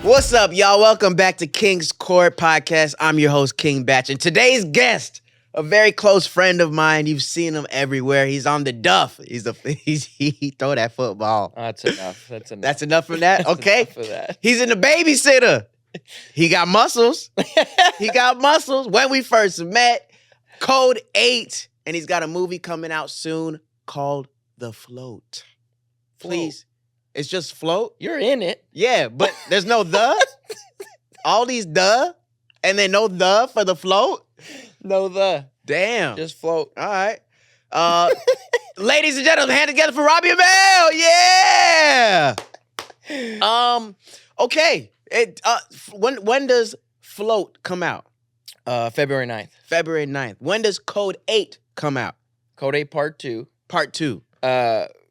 What's up, y'all? Welcome back to King's Court Podcast. I'm your host, King Bach, and today's guest, a very close friend of mine. You've seen him everywhere. He's on the duff. He throw that football. That's enough. That's enough. That's enough from that. Okay. Enough of that. He's in the babysitter. He got muscles. He got muscles. When we first met, Code 8, and he's got a movie coming out soon called The Float. Please. It's just float. You're in it. Yeah, but there's no the. All these the, and then no the for the float. No the. Damn. Just float. All right. Ladies and gentlemen, hand together for Robbie Amell. Yeah. Okay. When does Float come out? February 9th. February 9th. When does Code 8 come out? Code 8 Part 2. Part 2.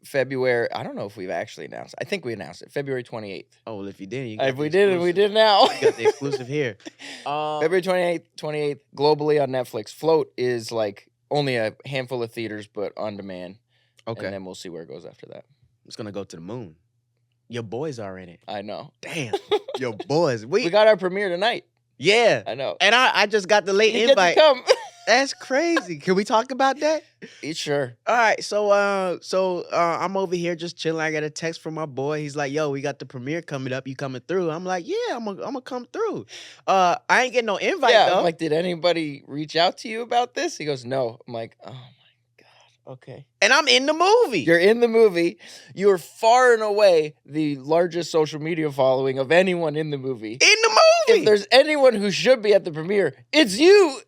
February. I don't know if we've actually announced. I think we announced it. February 28th. Oh, well, if you did, If we did it, we did now. You got the exclusive here. February 28th, globally on Netflix. Float is like only a handful of theaters, but on demand. Okay. And then we'll see where it goes after that. It's going to go to the moon. Your boys are in it. I know. Damn. Your boys. We got our premiere tonight. Yeah. I know. And I just got the late You invite. get to come. That's crazy. Can we talk about that? Sure. All right. So I'm over here just chilling. I got a text from my boy. He's like, "Yo, we got the premiere coming up. You coming through?" I'm like, "Yeah, I'm gonna come through." I ain't getting no invite Yeah. though. I'm like, did anybody reach out to you about this? He goes, no. I'm like, oh my God. Okay. And I'm in the movie. You're in the movie. You're far and away the largest social media following of anyone in the movie. in the movie. If there's anyone who should be at the premiere, it's you.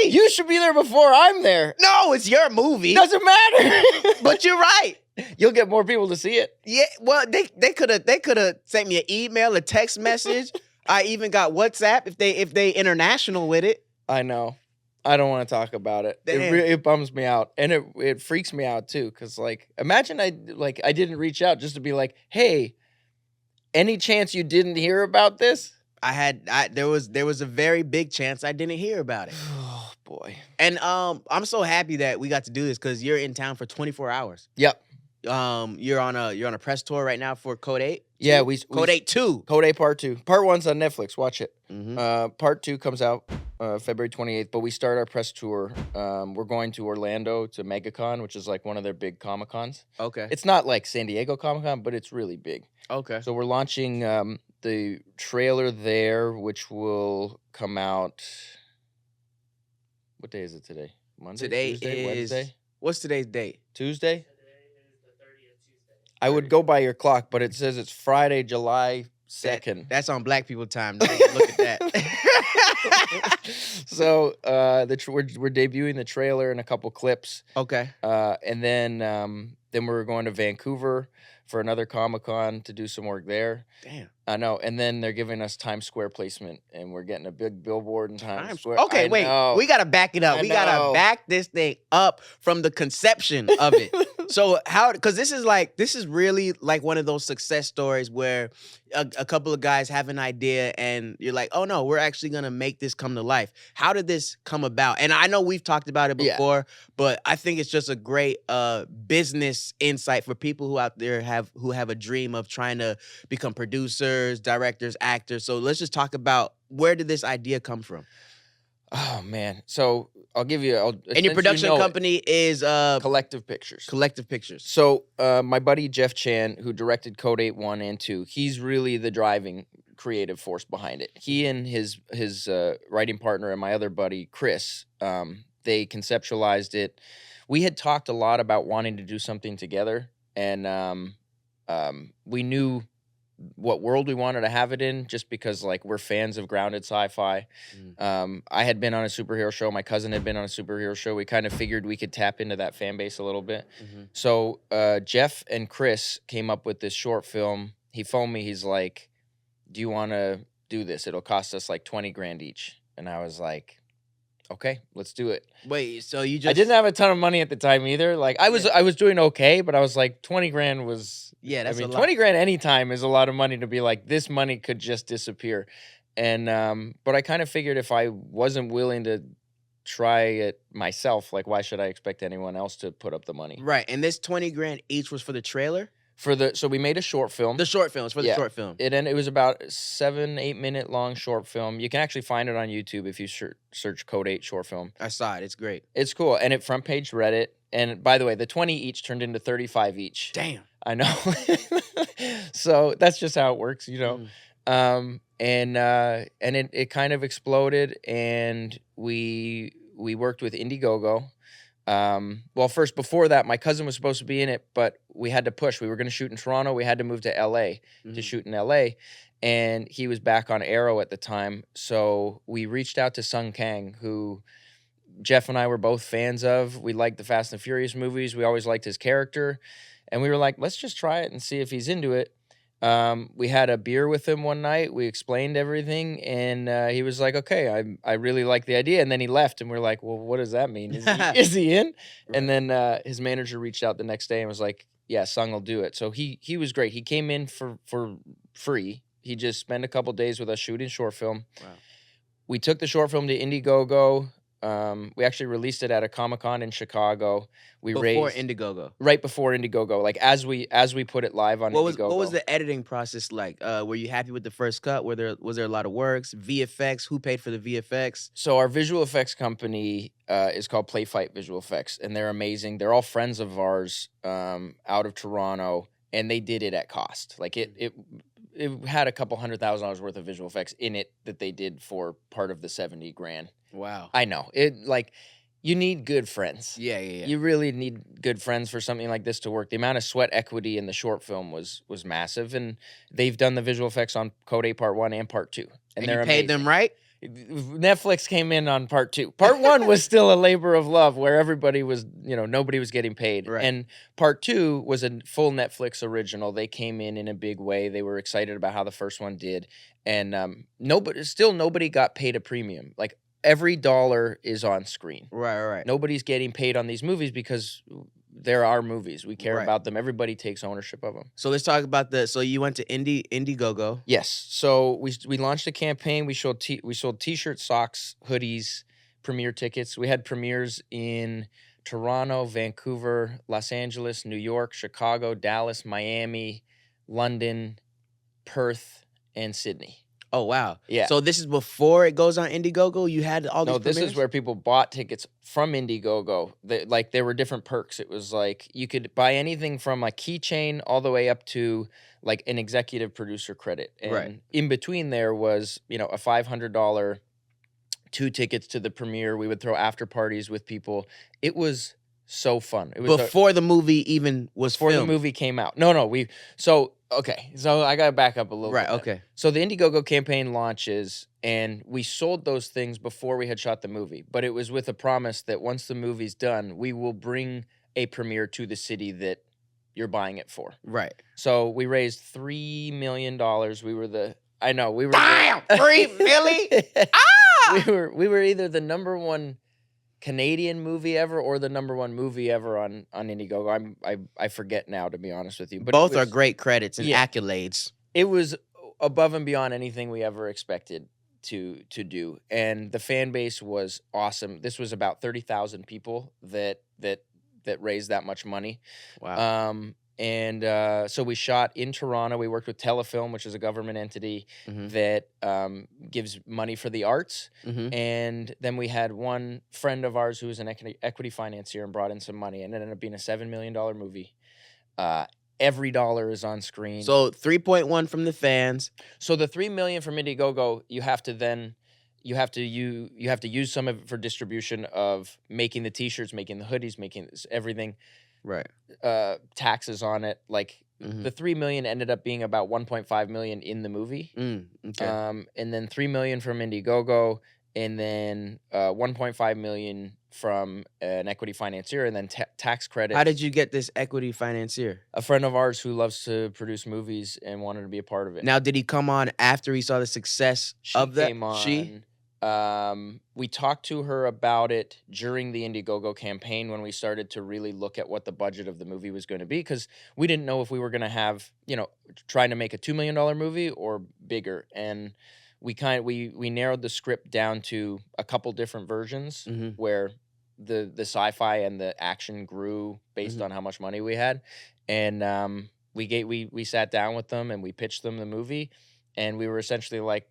You should be there before I'm there. No, it's your movie. Doesn't matter. But you're right. You'll get more people to see it. Yeah. Well, they could have sent me an email, a text message. I even got WhatsApp if they international with it. I know. I don't want to talk about it. Damn. It bums me out, and it freaks me out too. Cause like, imagine I didn't reach out just to be like, hey, any chance you didn't hear about this? There was a very big chance I didn't hear about it. Oh boy. And I'm so happy that we got to do this because you're in town for 24 hours. Yep. You're on a press tour right now for Code 8. Yeah, Code 8 2. Code 8 Part 2. Part 1's on Netflix. Watch it. Mm-hmm. Part 2 comes out February 28th, but we start our press tour. We're going to Orlando to MegaCon, which is like one of their big Comic-Cons. Okay. It's not like San Diego Comic-Con, but it's really big. Okay. So we're launching the trailer there, which will come out. What day is it today? Monday? Today Tuesday? is Wednesday? What's today's date? Tuesday? I would go by your clock, but it says it's Friday, July 2nd. That's on Black people time. Look at that. So we're debuting the trailer and a couple clips. Okay. And then we're going to Vancouver for another Comic-Con to do some work there. Damn. I know. And then they're giving us Times Square placement, and we're getting a big billboard in Times Square. Okay, wait. We got to back it up. We got to back this thing up from the conception of it. So because this is really like one of those success stories where a couple of guys have an idea and you're like, oh no, we're actually going to make this come to life. How did this come about? And I know we've talked about it before, but I think it's just a great business insight for people who out there who have a dream of trying to become producers, directors, actors. So let's just talk about, where did this idea come from? Oh man. So I'll give you. And your production company is Collective Pictures. Collective Pictures. So my buddy Jeff Chan, who directed Code 8 1 and 2, he's really the driving creative force behind it. He and his writing partner and my other buddy Chris, they conceptualized it. We had talked a lot about wanting to do something together, and we knew what world we wanted to have it in, just because like we're fans of grounded sci-fi. I had been on a superhero show. My cousin had been on a superhero show. We kind of figured we could tap into that fan base a little bit. So Jeff and Chris came up with this short film. He phoned me. He's like, do you want to do this? It'll cost us like 20 grand each. And I was like, okay, let's do it. Wait, so you just... I didn't have a ton of money at the time either. Like I was doing okay, but I was like, 20 grand was... Yeah, that's a lot. 20 grand anytime is a lot of money to be like, this money could just disappear. And but I kind of figured if I wasn't willing to try it myself, like why should I expect anyone else to put up the money? Right. And this 20 grand each was for the trailer? So we made a short film. The short films for the short film. It was about 7-8 minute long short film. You can actually find it on YouTube if you search Code 8 short film. I saw it. It's great. It's cool. And it front page Reddit. And by the way, the 20 each turned into 35 each. Damn. I know. So that's just how it works, you know. And it kind of exploded, and we worked with Indiegogo. Well, first, before that, my cousin was supposed to be in it, but we had to push. We were going to shoot in Toronto. We had to move to LA to shoot in LA, and he was back on Arrow at the time. So we reached out to Sung Kang, who Jeff and I were both fans of. We liked the Fast and Furious movies. We always liked his character, and we were like, let's just try it and see if he's into it. We had a beer with him one night. We explained everything, and he was like, okay, I really like the idea. And then he left, and we're like, well, what does that mean? Is he in? Right. And then his manager reached out the next day and was like, yeah, Sung will do it. So he was great. He came in for free. He just spent a couple days with us shooting short film. Wow. We took the short film to Indiegogo. We actually released it at a Comic-Con in Chicago. Before Indiegogo. Right before Indiegogo, like as we put it live on Indiegogo. What was the editing process like? Were you happy with the first cut? Was there a lot of works? VFX? Who paid for the VFX? So our visual effects company is called Play Fight Visual Effects, and they're amazing. They're all friends of ours out of Toronto, and they did it at cost. Like it had a couple $100,000 worth of visual effects in it that they did for part of the $70,000. Wow. I know. You need good friends. Yeah. You really need good friends for something like this to work. The amount of sweat equity in the short film was massive, and they've done the visual effects on Code 8 Part 1 and Part 2. And they're paid them right? Netflix came in on Part 2. Part 1 was still a labor of love where everybody was, nobody was getting paid. Right. And Part 2 was a full Netflix original. They came in a big way. They were excited about how the first one did. And nobody got paid a premium. Like, every dollar is on screen. Right. Nobody's getting paid on these movies because they're our movies. We care about them. Everybody takes ownership of them. So let's talk about so you went to Indiegogo. Yes. So we launched a campaign. We sold T-shirts, socks, hoodies, premiere tickets. We had premieres in Toronto, Vancouver, Los Angeles, New York, Chicago, Dallas, Miami, London, Perth, and Sydney. Oh, wow. Yeah. So this is before it goes on Indiegogo? You had all these No, this premieres? is where people bought tickets from Indiegogo. There were different perks. It was like you could buy anything from a keychain all the way up to like an executive producer credit. And in between there was, a $500 2 tickets to the premiere. We would throw after parties with people. It was so fun. It was before the movie even was filmed. Before the movie came out. No. Okay, so I got to back up a little bit. Right, okay. So the Indiegogo campaign launches, and we sold those things before we had shot the movie. But it was with a promise that once the movie's done, we will bring a premiere to the city that you're buying it for. Right. So we raised $3 million. We were Damn! $3 million? Ah! We were either the #1 Canadian movie ever or the #1 movie ever on Indiegogo. I forget now, to be honest with you. But both are great credits and accolades. It was above and beyond anything we ever expected to do, and the fan base was awesome. This was about 30,000 people that raised that much money. Wow. So we shot in Toronto. We worked with Telefilm, which is a government entity that gives money for the arts. And then we had one friend of ours who was an equity financier and brought in some money, and it ended up being a $7 million movie. Every dollar is on screen. So 3.1 from the fans. So the $3 million from Indiegogo, you have to use some of it for distribution of making the T-shirts, making the hoodies, making everything. Right. Taxes on it. Like the $3 million ended up being about $1.5 million in the movie. Okay. And then $3 million from Indiegogo, and then $1.5 million from an equity financier, and then tax credit. How did you get this equity financier? A friend of ours who loves to produce movies and wanted to be a part of it. Now, did he come on after he saw the success of that? Came on. She? We talked to her about it during the Indiegogo campaign when we started to really look at what the budget of the movie was going to be, because we didn't know if we were going to have, trying to make a $2 million movie or bigger. And we narrowed the script down to a couple different versions where the sci-fi and the action grew based on how much money we had. And we sat down with them and we pitched them the movie, and we were essentially like,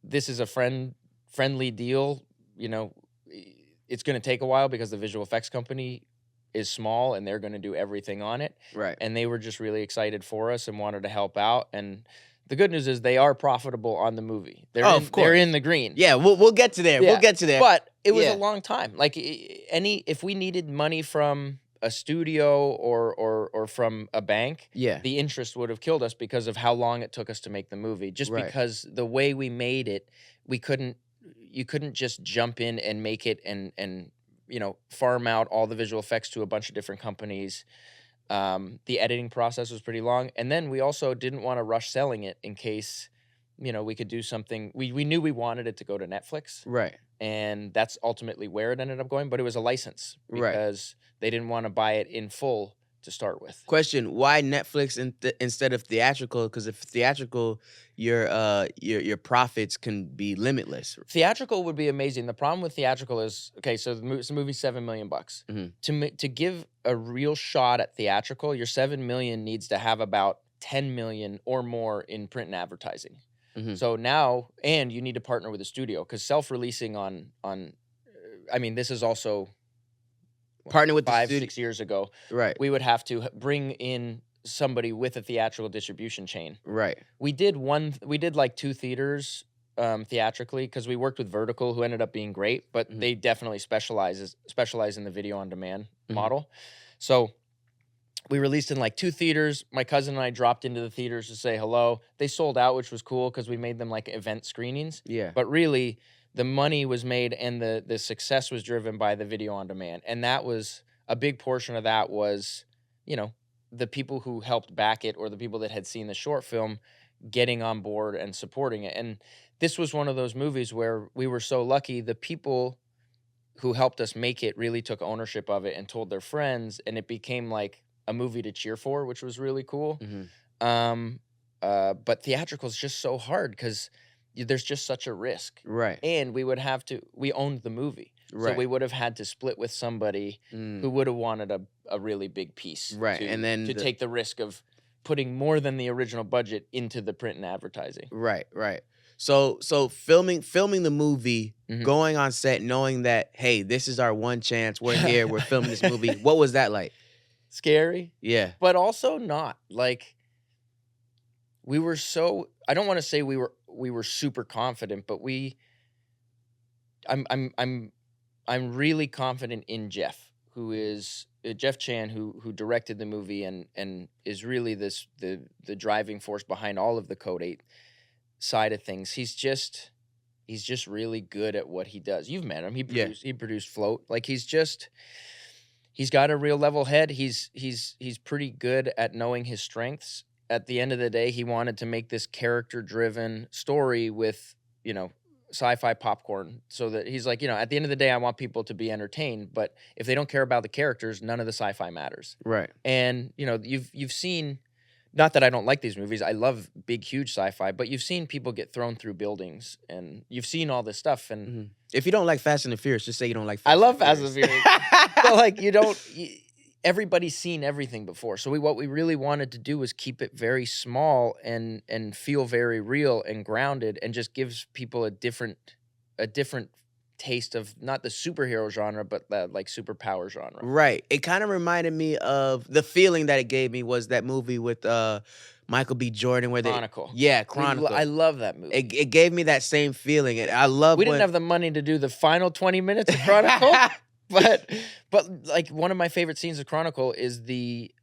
this is a friendly deal. It's going to take a while because the visual effects company is small and they're going to do everything on it. Right. And they were just really excited for us and wanted to help out. And the good news is they are profitable on the movie. Of course. They're in the green. Yeah, we'll get to there. Yeah. We'll get to there. But it was a long time. Like if we needed money from a studio or from a bank, the interest would have killed us because of how long it took us to make the movie. Just because the way we made it, you couldn't just jump in and make it and farm out all the visual effects to a bunch of different companies. The editing process was pretty long. And then we also didn't want to rush selling it in case, we could do something. We knew we wanted it to go to Netflix. Right. And that's ultimately where it ended up going. But it was a license because they didn't want to buy it in full to start with. Question: why Netflix instead of theatrical? Because if theatrical, your profits can be limitless. Theatrical would be amazing. The problem with theatrical is, okay, so the movie's $7 million. Mm-hmm. To give a real shot at theatrical, your $7 million needs to have about 10 million or more in print and advertising. Mm-hmm. So now, and you need to partner with a studio because self-releasing this is also partner with 5-6 years ago. Right. We would have to bring in somebody with a theatrical distribution chain. Right. We did like 2 theaters theatrically because we worked with Vertical, who ended up being great, but they definitely specialize in the video on demand model. So we released in like 2 theaters. My cousin and I dropped into the theaters to say hello. They sold out, which was cool because we made them like event screenings. Yeah. But really, the money was made and the success was driven by the video on demand. And that was a big portion of that was, the people who helped back it or the people that had seen the short film getting on board and supporting it. And this was one of those movies where we were so lucky. The people who helped us make it really took ownership of it and told their friends, and it became like a movie to cheer for, which was really cool. Mm-hmm. But theatrical is just so hard because there's just such a risk. Right. And we owned the movie. Right. So we would have had to split with somebody who would have wanted a really big piece. Right. And then to take the risk of putting more than the original budget into the print and advertising. Right. Right. So filming the movie, going on set, knowing that, hey, this is our one chance. We're here. We're filming this movie. What was that like? Scary. Yeah. But also not. Like, we were I don't want to say we were super confident, but I'm really confident in Jeff, who is Jeff Chan, who directed the movie and is really the driving force behind all of the Code 8 side of things. He's just really good at what he does. You've met him. He produced Float. Like, he's got a real level head. He's pretty good at knowing his strengths. At the end of the day, he wanted to make this character-driven story with, sci-fi popcorn, so that he's like, at the end of the day, I want people to be entertained, but if they don't care about the characters, none of the sci-fi matters. Right. And, you've seen, not that I don't like these movies, I love big, huge sci-fi, but you've seen people get thrown through buildings, and you've seen all this stuff, and... If you don't like Fast and the Furious, just say you don't like Fast I love Fast and the Furious. But, like, everybody's seen everything before. So what we really wanted to do was keep it very small and feel very real and grounded, and just gives people a different taste of not the superhero genre, but the like superpower genre. Right. It kind of reminded me of the feeling that it gave me was that movie with Michael B. Jordan where Chronicle. Chronicle. I love that movie. It gave me that same feeling. And I love We didn't have the money to do the final 20 minutes of Chronicle. But like, one of my favorite scenes of Chronicle is the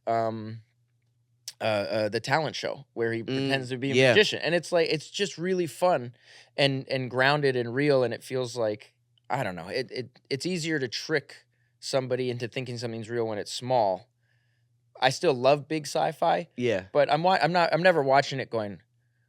talent show where he pretends to be a magician, and it's like, it's just really fun and grounded and real, and it feels like, I don't know, it's easier to trick somebody into thinking something's real when it's small. I still love big sci-fi, but I'm never watching it going,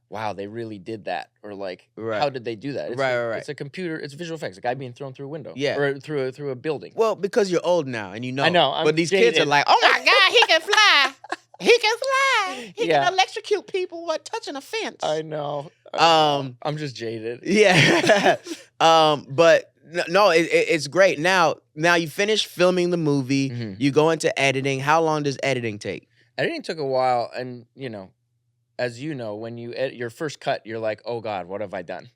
wow, they really did that, or like, how did they do that? It's a computer, it's visual effects, a guy being thrown through a window, or through a building. Well, because you're old now and you know. I know, but these kids are like, oh my God, he can fly. He can fly. He can electrocute people while touching a fence. I know. I'm just jaded. Yeah. But no, it's great. Now you finish filming the movie. You go into editing. How long does editing take? Editing took a while, and as you know, when you edit your first cut, you're like, oh God, what have I done?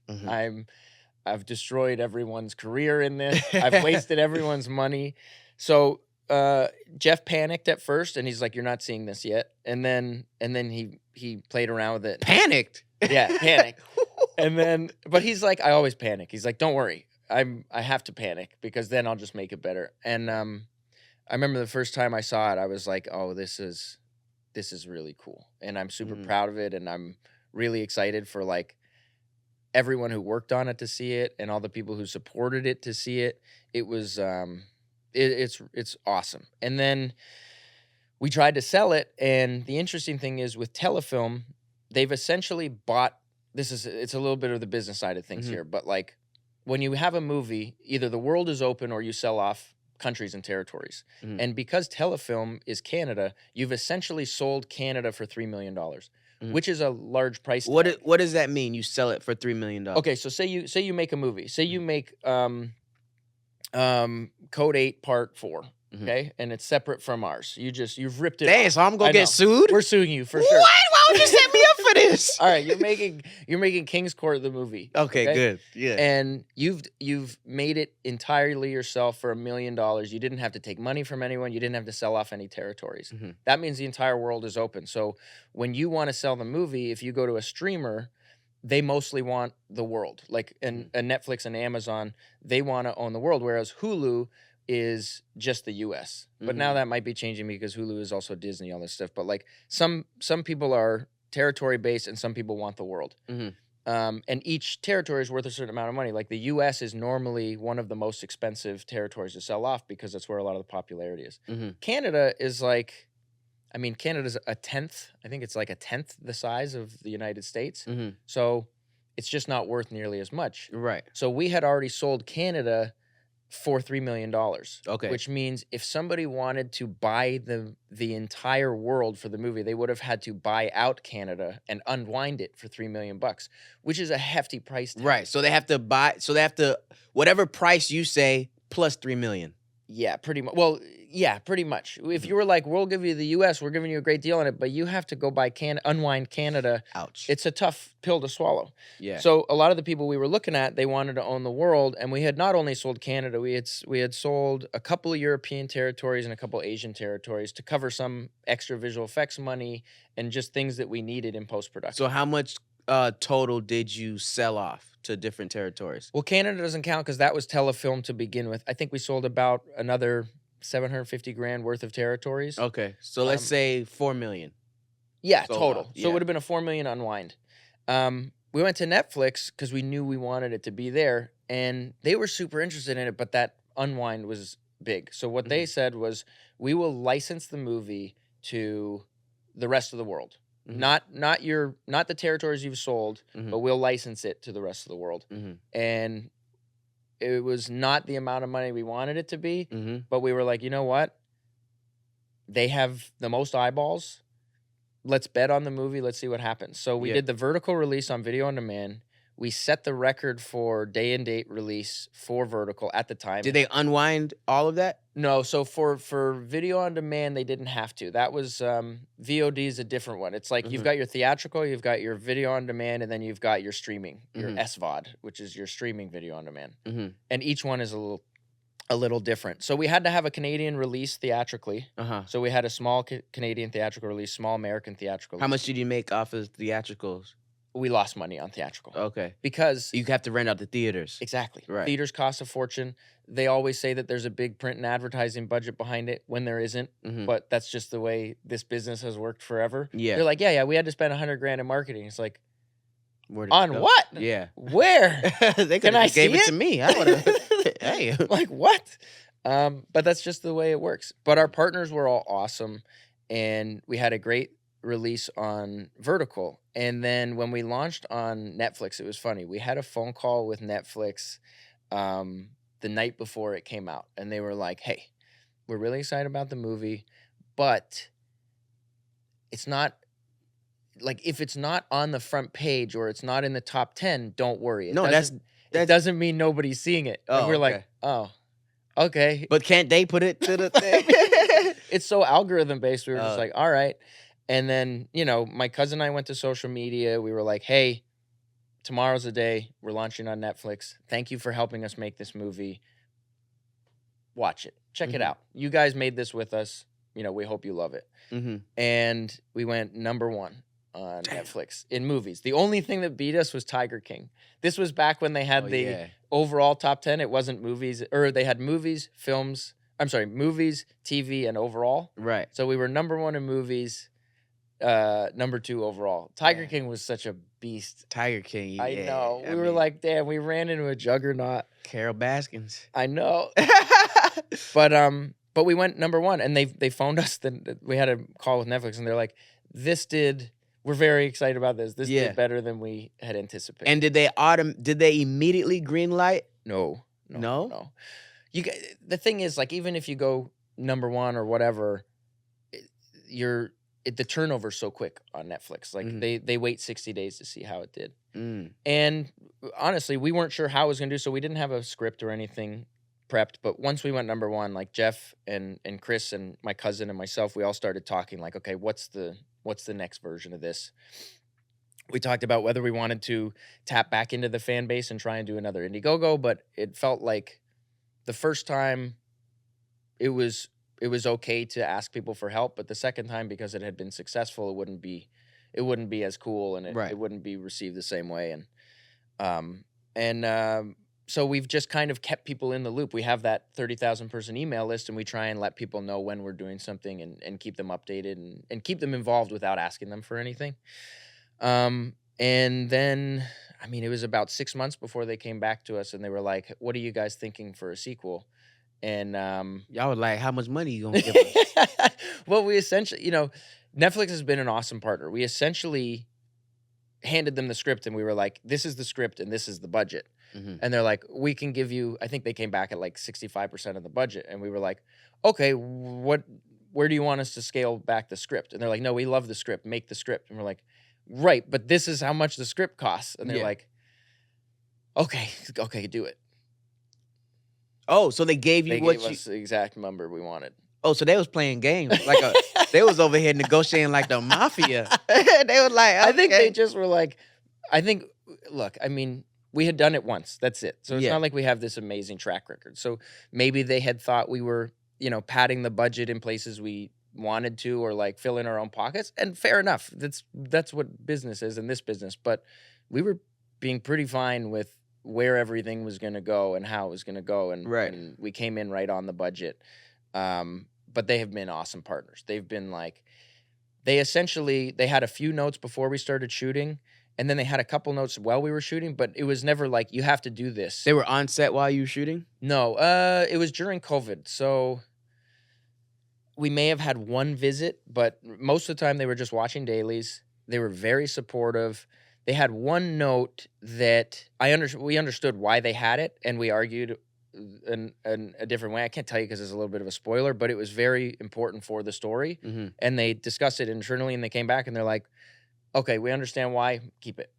I've destroyed everyone's career in this. I've wasted everyone's money. So Jeff panicked at first, and he's like, "You're not seeing this yet." And then he played around with it. Panicked. Yeah, panicked. But he's like, I always panic. He's like, don't worry, I have to panic because then I'll just make it better. And I remember the first time I saw it, I was like, oh, this is really cool, and I'm super proud of it, and I'm really excited for like everyone who worked on it to see it, and all the people who supported it to see it. It was it's awesome. And then we tried to sell it, and the interesting thing is with Telefilm, they've essentially bought it's a little bit of the business side of things here, but like when you have a movie, either the world is open or you sell off countries and territories. And because Telefilm is Canada, you've essentially sold Canada for $3 million. Which is a large price tag. What does that mean? You sell it for $3 million? Okay, so say you make a movie. Say you make Code 8 Part 4. Okay, and it's separate from ours. You've ripped it. Dang, so I'm gonna get sued? We're suing you for sure. What? Why would you set me up for this? All right, you're making King's Court the movie. Okay, good. Yeah. And you've made it entirely yourself for $1 million. You didn't have to take money from anyone. You didn't have to sell off any territories. That means the entire world is open. So when you want to sell the movie, if you go to a streamer, they mostly want the world. Like a Netflix and Amazon, they want to own the world, whereas Hulu is just the US. But now that might be changing because Hulu is also Disney, all this stuff. But like some people are territory based and some people want the world. And each territory is worth a certain amount of money. Like the US is normally one of the most expensive territories to sell off because that's where a lot of the popularity is. Canada is like, I mean, Canada's a tenth. I think it's like a tenth the size of the United States. So it's just not worth nearly as much. Right. So we had already sold Canada for $3 million. Okay. Which means if somebody wanted to buy the entire world for the movie, they would have had to buy out Canada and unwind it for $3 million, which is a hefty price tag. Right. So they have to whatever price you say plus $3 million. Yeah, pretty much. Well, yeah, pretty much. If you were like, we'll give you the US, we're giving you a great deal on it, but you have to go buy unwind Canada. Ouch. It's a tough pill to swallow. Yeah. So a lot of the people we were looking at, they wanted to own the world, and we had not only sold Canada, we had sold a couple of European territories and a couple of Asian territories to cover some extra visual effects money and just things that we needed in post-production. So how much total did you sell off to different territories? Well, Canada doesn't count because that was Telefilm to begin with. I think we sold about another $750,000 worth of territories. Okay, so let's say $4 million. Yeah, sold total. off. So it would have been a $4 million unwind. We went to Netflix because we knew we wanted it to be there, and they were super interested in it, but that unwind was big. So what they said was, we will license the movie to the rest of the world. Not the territories you've sold, but we'll license it to the rest of the world. And it was not the amount of money we wanted it to be, but we were like, you know what? They have the most eyeballs. Let's bet on the movie. Let's see what happens. So we did the vertical release on video on demand. We set the record for day and date release for vertical at the time. Did they unwind all of that? No, so for video on demand, they didn't have to. That was VOD is a different one. It's like you've got your theatrical, you've got your video on demand, and then you've got your streaming, your SVOD, which is your streaming video on demand. And each one is a little different. So we had to have a Canadian release theatrically. So we had a small Canadian theatrical release, small American theatrical release. How much did you make off of theatricals? We lost money on theatrical. Okay. Because you have to rent out the theaters. Exactly. Right. Theaters cost a fortune. They always say that there's a big print and advertising budget behind it when there isn't. But that's just the way this business has worked forever. Yeah. They're like, yeah, we had to spend $100,000 in marketing. It's like, on what? Yeah. Where? They could have gave it to me. I would have. Hey. Like, what? But that's just the way it works. But our partners were all awesome, and we had a great release on vertical. And then when we launched on Netflix, it was funny. We had a phone call with Netflix the night before it came out, and they were like, hey, we're really excited about the movie, but it's not, like, if it's not on the front page or it's not in the top 10, don't worry. That doesn't mean nobody's seeing it. Oh, and we're okay. like, oh, okay. But can't they put it to the thing? It's so algorithm based. We were just Oh. like, all right. And then, my cousin and I went to social media. We were like, hey, tomorrow's the day. We're launching on Netflix. Thank you for helping us make this movie. Watch it. Check it out. You guys made this with us. We hope you love it. And we went number 1 on Netflix in movies. The only thing that beat us was Tiger King. This was back when they had overall top 10. It wasn't movies, or they had movies, movies, TV, and overall. Right. So we were number 1 in movies, number 2 overall. Tiger King was such a beast. Tiger King. Yeah. I know. We were like, damn, we ran into a juggernaut. Carol Baskins. I know. But we went number 1, and they phoned us. Then we had a call with Netflix, and they're like, we're very excited about this. This did better than we had anticipated. And did they immediately green light? No. The thing is, like, even if you go number 1 or whatever, the turnover's so quick on Netflix. Like they wait 60 days to see how it did. And honestly, we weren't sure how it was gonna do, so we didn't have a script or anything prepped. But once we went number 1, like Jeff and Chris and my cousin and myself, we all started talking like, okay, what's the next version of this? We talked about whether we wanted to tap back into the fan base and try and do another Indiegogo, but it felt like the first time it was okay to ask people for help, but the second time, because it had been successful, it wouldn't be as cool, and it wouldn't be received the same way. And so we've just kind of kept people in the loop. We have that 30,000 person email list, and we try and let people know when we're doing something and keep them updated and keep them involved without asking them for anything. And then, it was about 6 months before they came back to us, and they were like, what are you guys thinking for a sequel? And y'all were like, how much money you gonna give us? Well, we essentially, Netflix has been an awesome partner. We essentially handed them the script, and we were like, this is the script and this is the budget. And they're like, we can give you, I think they came back at like 65% of the budget. And we were like, okay, where do you want us to scale back the script? And they're like, no, we love the script, make the script. And we're like, right, but this is how much the script costs. And they're like, okay, do it. Oh, so they gave you us the exact number we wanted. Oh, so they was playing games. They was over here negotiating like the mafia. They was like, okay. I think they just were like, look, we had done it once. That's it. So it's not like we have this amazing track record. So maybe they had thought we were, padding the budget in places we wanted to, or like fill in our own pockets. And fair enough. That's what business is in this business. But we were being pretty fine with where everything was going to go and how it was going to go. And we came in right on the budget. But they have been awesome partners. They've been like, they had a few notes before we started shooting, and then they had a couple notes while we were shooting, but it was never like, you have to do this. They were on set while you were shooting? No, it was during COVID. So we may have had one visit, but most of the time they were just watching dailies. They were very supportive. They had one note that we understood why they had it, and we argued in a different way. I can't tell you because it's a little bit of a spoiler, but it was very important for the story. And they discussed it internally, and they came back and they're like, okay, we understand why, keep it.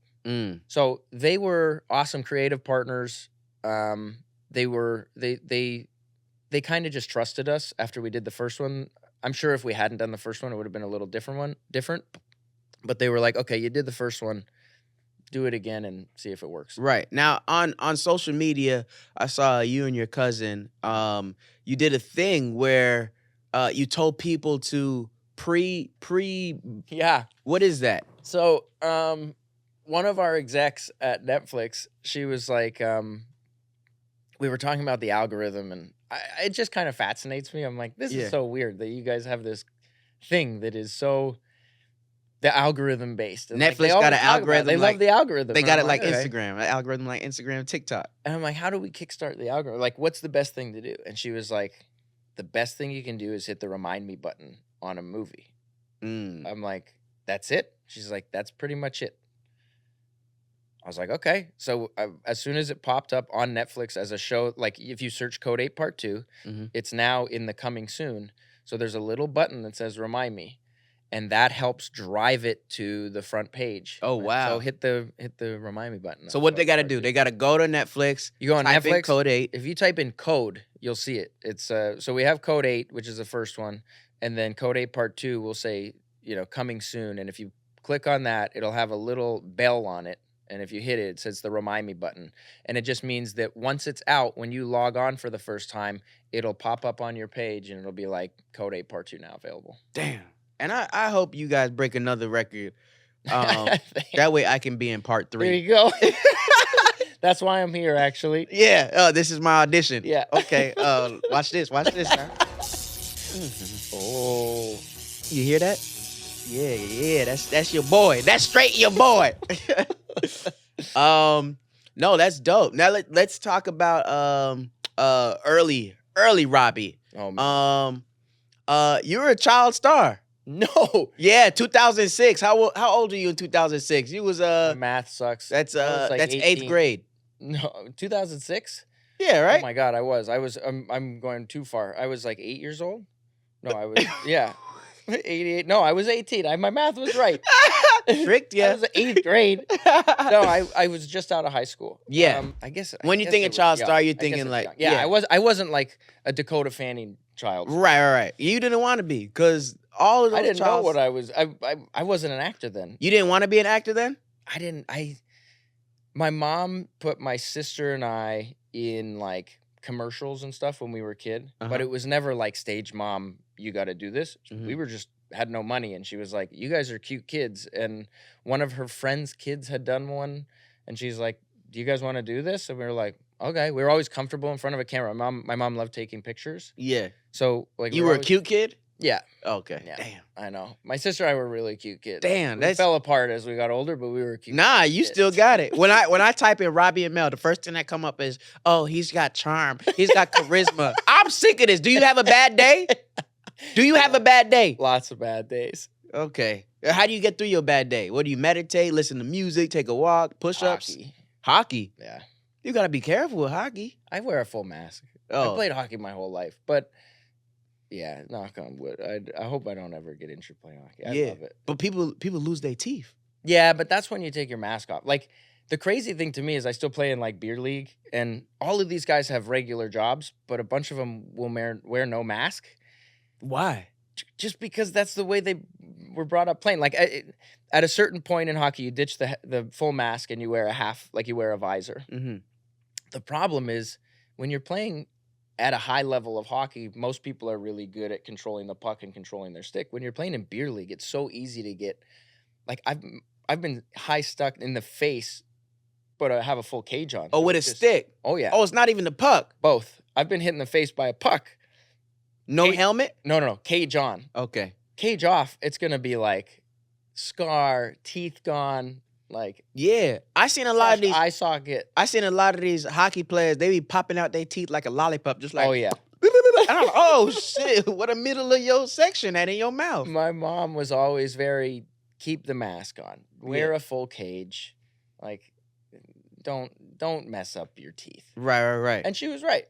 So they were awesome creative partners. They kind of just trusted us after we did the first one. I'm sure if we hadn't done the first one, it would have been a little different. But they were like, okay, you did the first one, do it again and see if it works. Right. Now on social media, I saw you and your cousin, you did a thing where you told people to Yeah. What is that? So one of our execs at Netflix, she was like, we were talking about the algorithm, and it just kind of fascinates me. I'm like, this is so weird that you guys have this thing that is so the algorithm based. And Netflix got an algorithm. They love the algorithm. They got it like Instagram, an algorithm like Instagram, TikTok. And I'm like, how do we kickstart the algorithm? Like, what's the best thing to do? And she was like, the best thing you can do is hit the remind me button on a movie. I'm like, that's it? She's like, that's pretty much it. I was like, okay. So as soon as it popped up on Netflix as a show, like if you search Code 8 Part 2, it's now in the coming soon. So there's a little button that says remind me. and that helps drive it to the front page. Oh, wow. So hit the remind me button. So what they got to do? They got to go to Netflix. You go on type in Netflix. Code 8. If you type in Code, you'll see it. It's so we have Code 8, which is the first one, and then Code 8 Part 2 will say, coming soon. And if you click on that, it'll have a little bell on it. And if you hit it, it says the remind me button. And it just means that once it's out, when you log on for the first time, it'll pop up on your page and it'll be like Code 8 Part 2 now available. Damn. And I hope you guys break another record. That way I can be in Part 3. There you go. That's why I'm here, actually. Yeah. Oh, this is my audition. Yeah. Okay. Watch this. Watch this now. Oh. You hear that? Yeah. That's your boy. That's straight your boy. No, that's dope. Now let's talk about early Robbie. Oh man. You were a child star. No. Yeah, 2006. How old are you in 2006? You was My math sucks. That's like that's 18. 8th grade. No, 2006? Yeah, right? Oh my god, I was I'm going too far. I was like 8 years old? No, I was yeah. 88. No, I was 18. My math was right. Tricked you. I was 8th grade. No, I was just out of high school. Yeah. I guess When you guess think it of was child young. star, you're I guess thinking it was like young. Yeah, I wasn't like a Dakota Fanning child. Right. You didn't want to be because all of those I didn't know child- what I was. I wasn't an actor then. You didn't want to be an actor then? I didn't. My mom put my sister and I in like commercials and stuff when we were a kid, but it was never like stage mom, you got to do this. Mhm. We were just had no money, and she was like, you guys are cute kids. And one of her friends' kids had done one, and she's like, do you guys want to do this? And we were like, okay. We were always comfortable in front of a camera. My mom loved taking pictures. Yeah. So like You were a cute kid? Yeah. Okay. Yeah. Damn. I know. My sister and I were really cute kids. Damn, We fell apart as we got older, but we were cute. Nah, you kids. still got it. When I type in Robbie Amell, the first thing that come up is, oh, he's got charm. He's got charisma. I'm sick of this. Do you have a bad day? Do you have a bad day? Lots of bad days. Okay. How do you get through your bad day? What do you meditate, listen to music, take a walk, push-ups? Hockey. Yeah. You got to be careful with hockey. I wear a full mask. Oh. I played hockey my whole life, but yeah, knock on wood. I hope I don't ever get injured playing hockey. I love it. But people lose their teeth. Yeah, but that's when you take your mask off. Like the crazy thing to me is I still play in like beer league, and all of these guys have regular jobs, but a bunch of them will wear no mask. Why? Just because that's the way they were brought up playing. Like at a certain point in hockey, you ditch the full mask and you wear a half, like you wear a visor. Mm-hmm. The problem is when you're playing at a high level of hockey, most people are really good at controlling the puck and controlling their stick. When you're playing in beer league, it's so easy to get, like I've been high stuck in the face, but I have a full cage on. Oh, with a stick? Oh, yeah. Oh, it's not even the puck. Both. I've been hit in the face by a puck. No helmet? No. Cage on. Okay. Cage off, it's going to be like scar, teeth gone, like yeah. I seen a lot of these eye socket. I seen a lot of these hockey players, they be popping out their teeth like a lollipop, just like Oh yeah. And I'm like, oh shit, what a middle of your section at in your mouth. My mom was always very keep the mask on. Wear a full cage. Like don't mess up your teeth. Right. And she was right.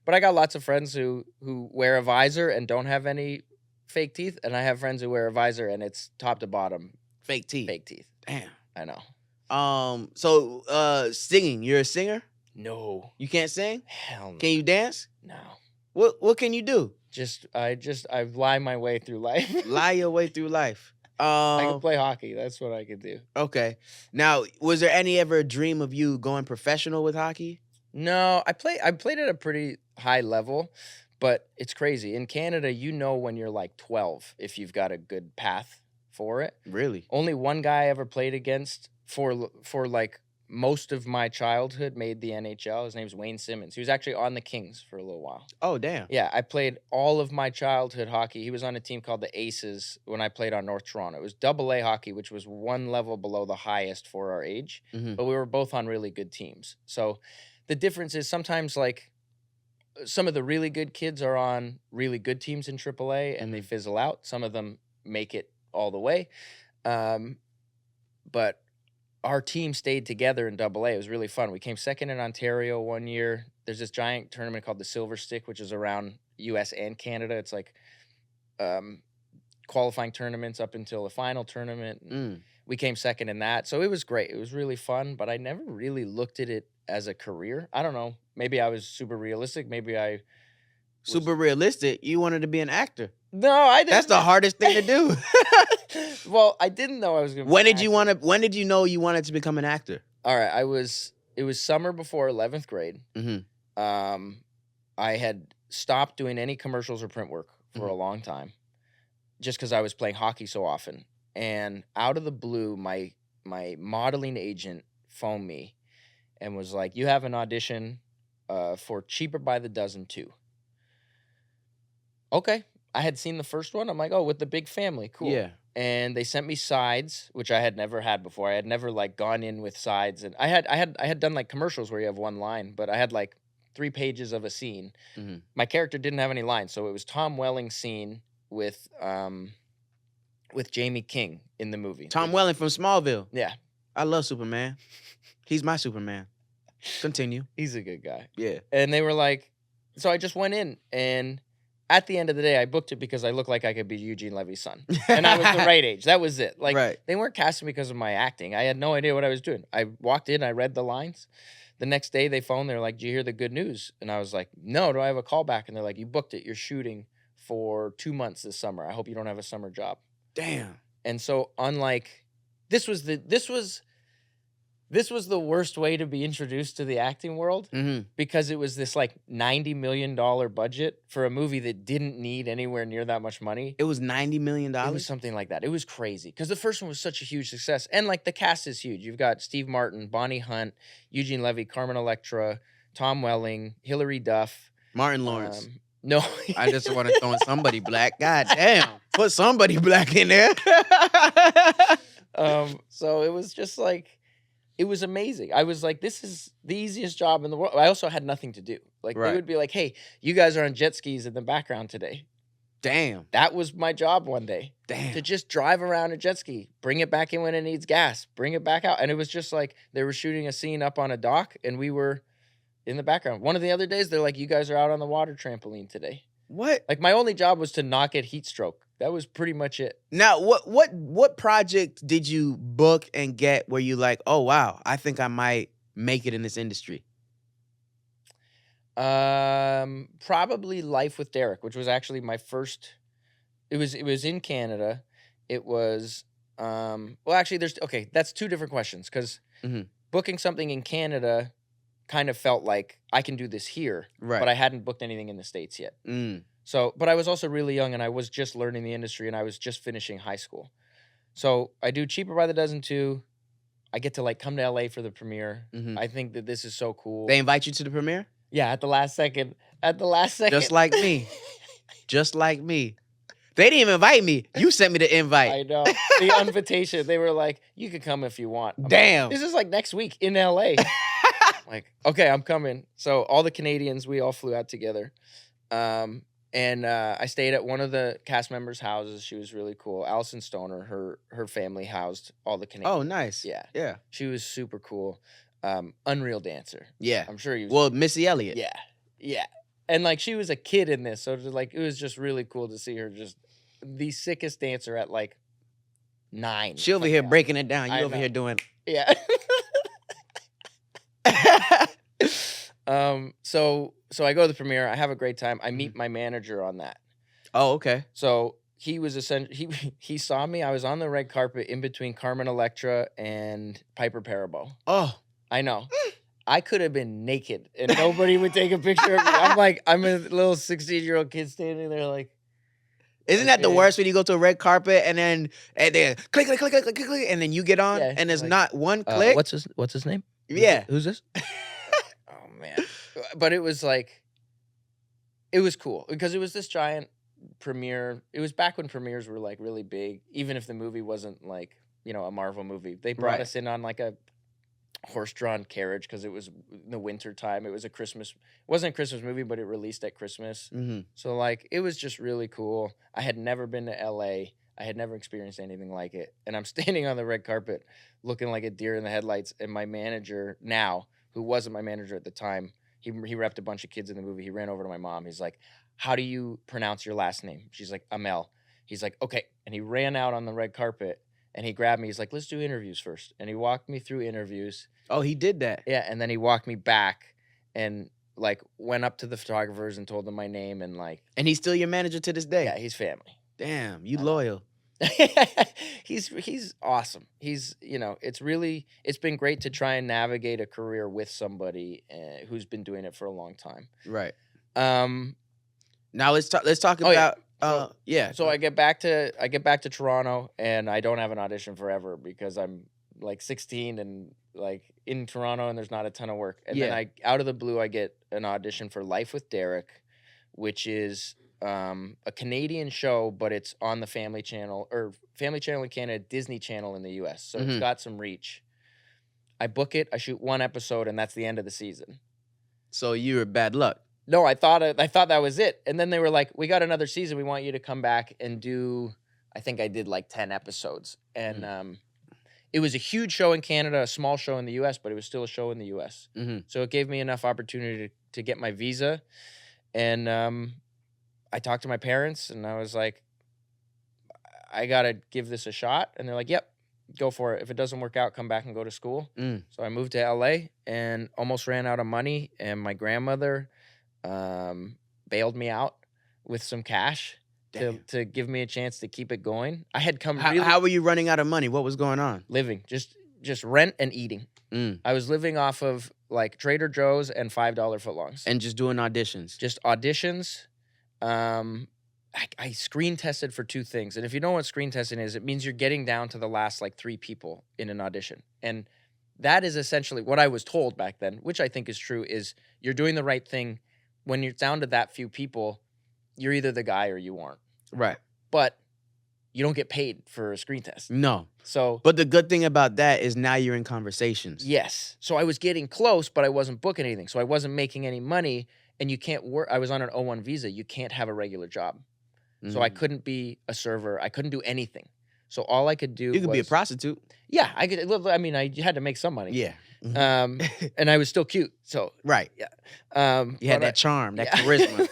But I got lots of friends who wear a visor and don't have any fake teeth, and I have friends who wear a visor and it's top to bottom Fake teeth. fake teeth. Damn. I know. So singing, you're a singer? No. You can't sing? Hell no. Can you dance? No. What can you do? I lie my way through life. Lie your way through life. I can play hockey. That's what I could do. Okay. Now, was there any ever dream of you going professional with hockey? No, I played at a pretty high level, but it's crazy. In Canada, you know when you're like 12 if you've got a good path for it. Really? Only one guy I ever played against for like most of my childhood made the NHL. His name's Wayne Simmons. He was actually on the Kings for a little while. Oh, damn. Yeah, I played all of my childhood hockey. He was on a team called the Aces when I played on North Toronto. It was AA hockey, which was one level below the highest for our age, but we were both on really good teams. So the difference is sometimes like some of the really good kids are on really good teams in AAA and they fizzle out. Some of them make it all the way. But our team stayed together in AA. It was really fun. We came second in Ontario one year. There's this giant tournament called the Silver Stick, which is around US and Canada. It's like qualifying tournaments up until the final tournament. Mm. We came second in that. So it was great. It was really fun, but I never really looked at it as a career. I don't know. Maybe I was super realistic. Maybe I Super realistic. You wanted to be an actor. No, I didn't. That's the hardest thing to do. Well, I didn't know I was going to. When did you want to? When did you know you wanted to become an actor? All right, it was summer before 11th grade. Mm-hmm. I had stopped doing any commercials or print work for a long time, just because I was playing hockey so often. And out of the blue, my modeling agent phoned me and was like, "You have an audition for Cheaper by the Dozen 2." Okay. I had seen the first one. I'm like, oh, with the big family. Cool. Yeah. And they sent me sides, which I had never had before. I had never like gone in with sides. And I had done like commercials where you have one line, but I had like 3 pages of a scene. Mm-hmm. My character didn't have any lines. So it was Tom Welling's scene with Jamie King in the movie. Tom Welling from Smallville. Yeah. I love Superman. He's my Superman. Continue. He's a good guy. Yeah. And they were like, so I just went in, and at the end of the day, I booked it because I looked like I could be Eugene Levy's son. And I was the right age. That was it. Like, right. They weren't casting because of my acting. I had no idea what I was doing. I walked in, I read the lines. The next day they phoned, they're like, "Do you hear the good news?" And I was like, "No, do I have a callback?" And they're like, "You booked it. You're shooting for 2 months this summer. I hope you don't have a summer job." Damn. And so unlike this was the worst way to be introduced to the acting world, because it was this like $90 million budget for a movie that didn't need anywhere near that much money. It was $90 million? It was something like that. It was crazy because the first one was such a huge success. And like the cast is huge. You've got Steve Martin, Bonnie Hunt, Eugene Levy, Carmen Electra, Tom Welling, Hilary Duff. Martin Lawrence. No. I just want to throw in somebody black. God damn. Put somebody black in there. So it was just like, it was amazing. I was like, this is the easiest job in the world. I also had nothing to do. Like, They would be like, "Hey, you guys are on jet skis in the background today." Damn. That was my job one day. Damn. To just drive around a jet ski, bring it back in when it needs gas, bring it back out. And it was just like, they were shooting a scene up on a dock, and we were in the background. One of the other days, they're like, "You guys are out on the water trampoline today." What? Like, my only job was to not get heat stroke. That was pretty much it. Now, what project did you book and get where you like, oh wow, I think I might make it in this industry? Probably Life with Derek, which was actually my first. It was in Canada. It was well, actually, that's 2 different questions, because booking something in Canada kind of felt like I can do this here, right? But I hadn't booked anything in the States yet. So, but I was also really young, and I was just learning the industry, and I was just finishing high school. So I do Cheaper by the Dozen 2. I get to like come to LA for the premiere. I think that this is so cool. They invite you to the premiere? Yeah, at the last second. Just like me. Just like me. They didn't even invite me. You sent me the invite. I know. The invitation. They were like, "You can come if you want." Damn. Like, this is like next week in LA. Like, okay, I'm coming. So all the Canadians, we all flew out together. And I stayed at one of the cast members' houses. She was really cool. Allison Stoner, her family housed all the Canadians. Oh, nice. Yeah. Yeah. She was super cool. Unreal dancer. Yeah. I'm sure you. Well, Missy Elliott. Yeah. Yeah. And like, she was a kid in this, so it was just really cool to see her just the sickest dancer at like 9. She over here breaking it down. You over here doing. Yeah. So I go to the premiere. I have a great time. I meet my manager on that. Oh, okay. So he was he saw me. I was on the red carpet in between Carmen Electra and Piper Perabo. Oh, I know. I could have been naked and nobody would take a picture of me. I'm a little 16-year-old kid standing there like. Isn't that the worst when you go to a red carpet and then click, click, click, click, click, click, and then you get on and there's like, not one click? What's his name? Yeah. Who's this? Oh man. But it was like, it was cool because it was this giant premiere. It was back when premieres were like really big, even if the movie wasn't like, a Marvel movie. They brought us in on like a horse-drawn carriage because it was in the winter time. It was it wasn't a Christmas movie, but it released at Christmas. So like, it was just really cool. I had never been to LA. I had never experienced anything like it. And I'm standing on the red carpet looking like a deer in the headlights. And my manager now, who wasn't my manager at the time, he repped a bunch of kids in the movie. He ran over to my mom. He's like, "How do you pronounce your last name?" She's like, "Amell." He's like, okay. And he ran out on the red carpet and he grabbed me. He's like, let's do interviews first. And he walked me through interviews. Oh, he did that. Yeah. And then he walked me back and like went up to the photographers and told them my name and like. And he's still your manager to this day. Yeah, he's family. Damn, you loyal. He's awesome. He's, it's been great to try and navigate a career with somebody who's been doing it for a long time. Right. Now let's talk about So I get back to Toronto and I don't have an audition forever because I'm like 16 and like in Toronto and there's not a ton of work. And then out of the blue I get an audition for Life with Derek, which is a Canadian show, but it's on the Family Channel in Canada, Disney Channel in the US. So it's got some reach. I book it, I shoot one episode, and that's the end of the season. So you were bad luck. No, I thought that was it. And then they were like, we got another season. We want you to come back and do, I think I did like 10 episodes. And it was a huge show in Canada, a small show in the US, but it was still a show in the US. So it gave me enough opportunity to get my visa. And I talked to my parents and I was like, I got to give this a shot. And they're like, yep, go for it. If it doesn't work out, come back and go to school. So I moved to LA and almost ran out of money. And my grandmother bailed me out with some cash to give me a chance to keep it going. I had come How were you running out of money? What was going on? Living, just rent and eating. I was living off of like Trader Joe's and $5 footlongs. And just doing auditions. Just auditions. I screen tested for 2 things. And if you know what screen testing is, it means you're getting down to the last like 3 people in an audition. And that is essentially what I was told back then, which I think is true, is you're doing the right thing. When you're down to that few people, you're either the guy or you aren't. Right. But you don't get paid for a screen test. No. So, but the good thing about that is now you're in conversations. Yes. So I was getting close, but I wasn't booking anything. So I wasn't making any money. And you can't work. I was on an O1 visa. You can't have a regular job. So I couldn't be a server. I couldn't do anything. So all I could do You could be a prostitute. Yeah, I could. I mean, I had to make some money. Yeah. And I was still cute. So right. Yeah. You had that charm, that charisma.